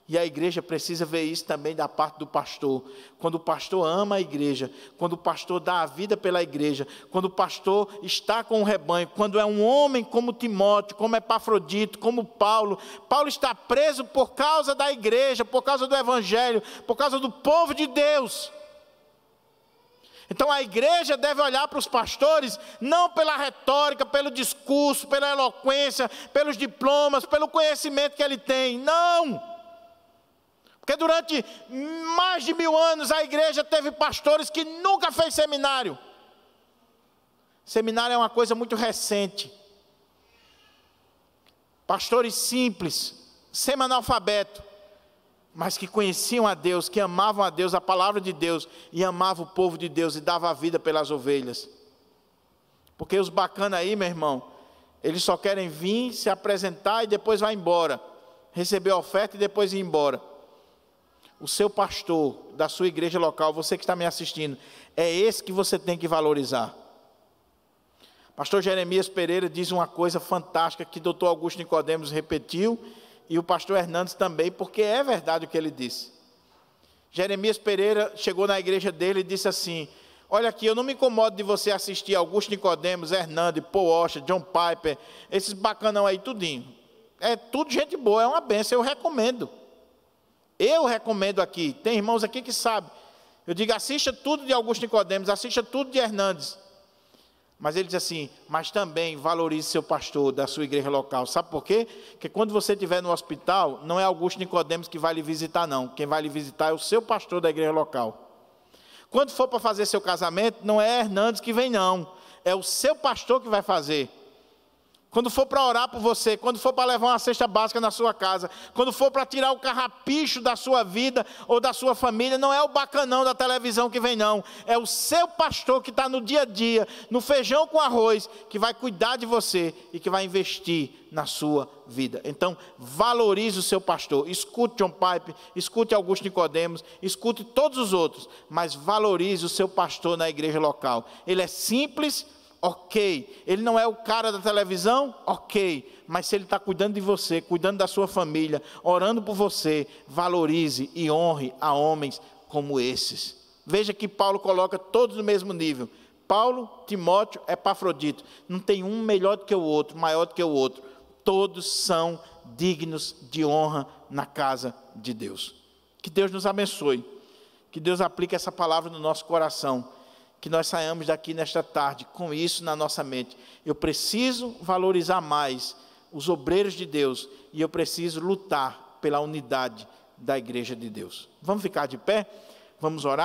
E a igreja precisa ver isso também da parte do pastor. Quando o pastor ama a igreja, quando o pastor dá a vida pela igreja, quando o pastor está com o rebanho, quando é um homem como Timóteo, como Epafrodito, como Paulo. Paulo está preso por causa da igreja, por causa do evangelho, por causa do povo de Deus. Então a igreja deve olhar para os pastores, não pela retórica, pelo discurso, pela eloquência, pelos diplomas, pelo conhecimento que ele tem. Não! Porque durante mais de 1000 anos a igreja teve pastores que nunca fez seminário. Seminário é uma coisa muito recente. Pastores simples, semi-analfabeto, mas que conheciam a Deus, que amavam a Deus, a palavra de Deus, e amavam o povo de Deus, e davam a vida pelas ovelhas. Porque os bacanas aí, meu irmão, eles só querem vir, se apresentar e depois vai embora. Receber a oferta e depois ir embora. O seu pastor da sua igreja local, você que está me assistindo, é esse que você tem que valorizar. Pastor Jeremias Pereira diz uma coisa fantástica que o doutor Augusto Nicodemos repetiu, e o pastor Hernandes também, porque é verdade o que ele disse. Jeremias Pereira chegou na igreja dele e disse assim: olha aqui, eu não me incomodo de você assistir Augusto Nicodemos, Hernandes, Paul Washer, John Piper, esses bacanão aí, tudinho. É tudo gente boa, é uma bênção, eu recomendo. Eu recomendo aqui, tem irmãos aqui que sabem. Eu digo, assista tudo de Augusto Nicodemos, assista tudo de Hernandes. Mas ele diz assim, mas também valorize seu pastor da sua igreja local. Sabe por quê? Porque quando você estiver no hospital, não é Augusto Nicodemos que vai lhe visitar, não. Quem vai lhe visitar é o seu pastor da igreja local. Quando for para fazer seu casamento, não é Hernandes que vem, não. É o seu pastor que vai fazer. Quando for para orar por você, quando for para levar uma cesta básica na sua casa, quando for para tirar o carrapicho da sua vida ou da sua família, não é o bacanão da televisão que vem, não. É o seu pastor que está no dia a dia, no feijão com arroz, que vai cuidar de você e que vai investir na sua vida. Então, valorize o seu pastor. Escute John Piper, escute Augusto Nicodemos, escute todos os outros, mas valorize o seu pastor na igreja local. Ele é simples, ok, ele não é o cara da televisão, ok, mas se ele está cuidando de você, cuidando da sua família, orando por você, valorize e honre a homens como esses. Veja que Paulo coloca todos no mesmo nível. Paulo, Timóteo, Epafrodito, não tem um melhor do que o outro, maior do que o outro, todos são dignos de honra na casa de Deus. Que Deus nos abençoe, que Deus aplique essa palavra no nosso coração, que nós saiamos daqui nesta tarde com isso na nossa mente. Eu preciso valorizar mais os obreiros de Deus e eu preciso lutar pela unidade da igreja de Deus. Vamos ficar de pé? Vamos orar?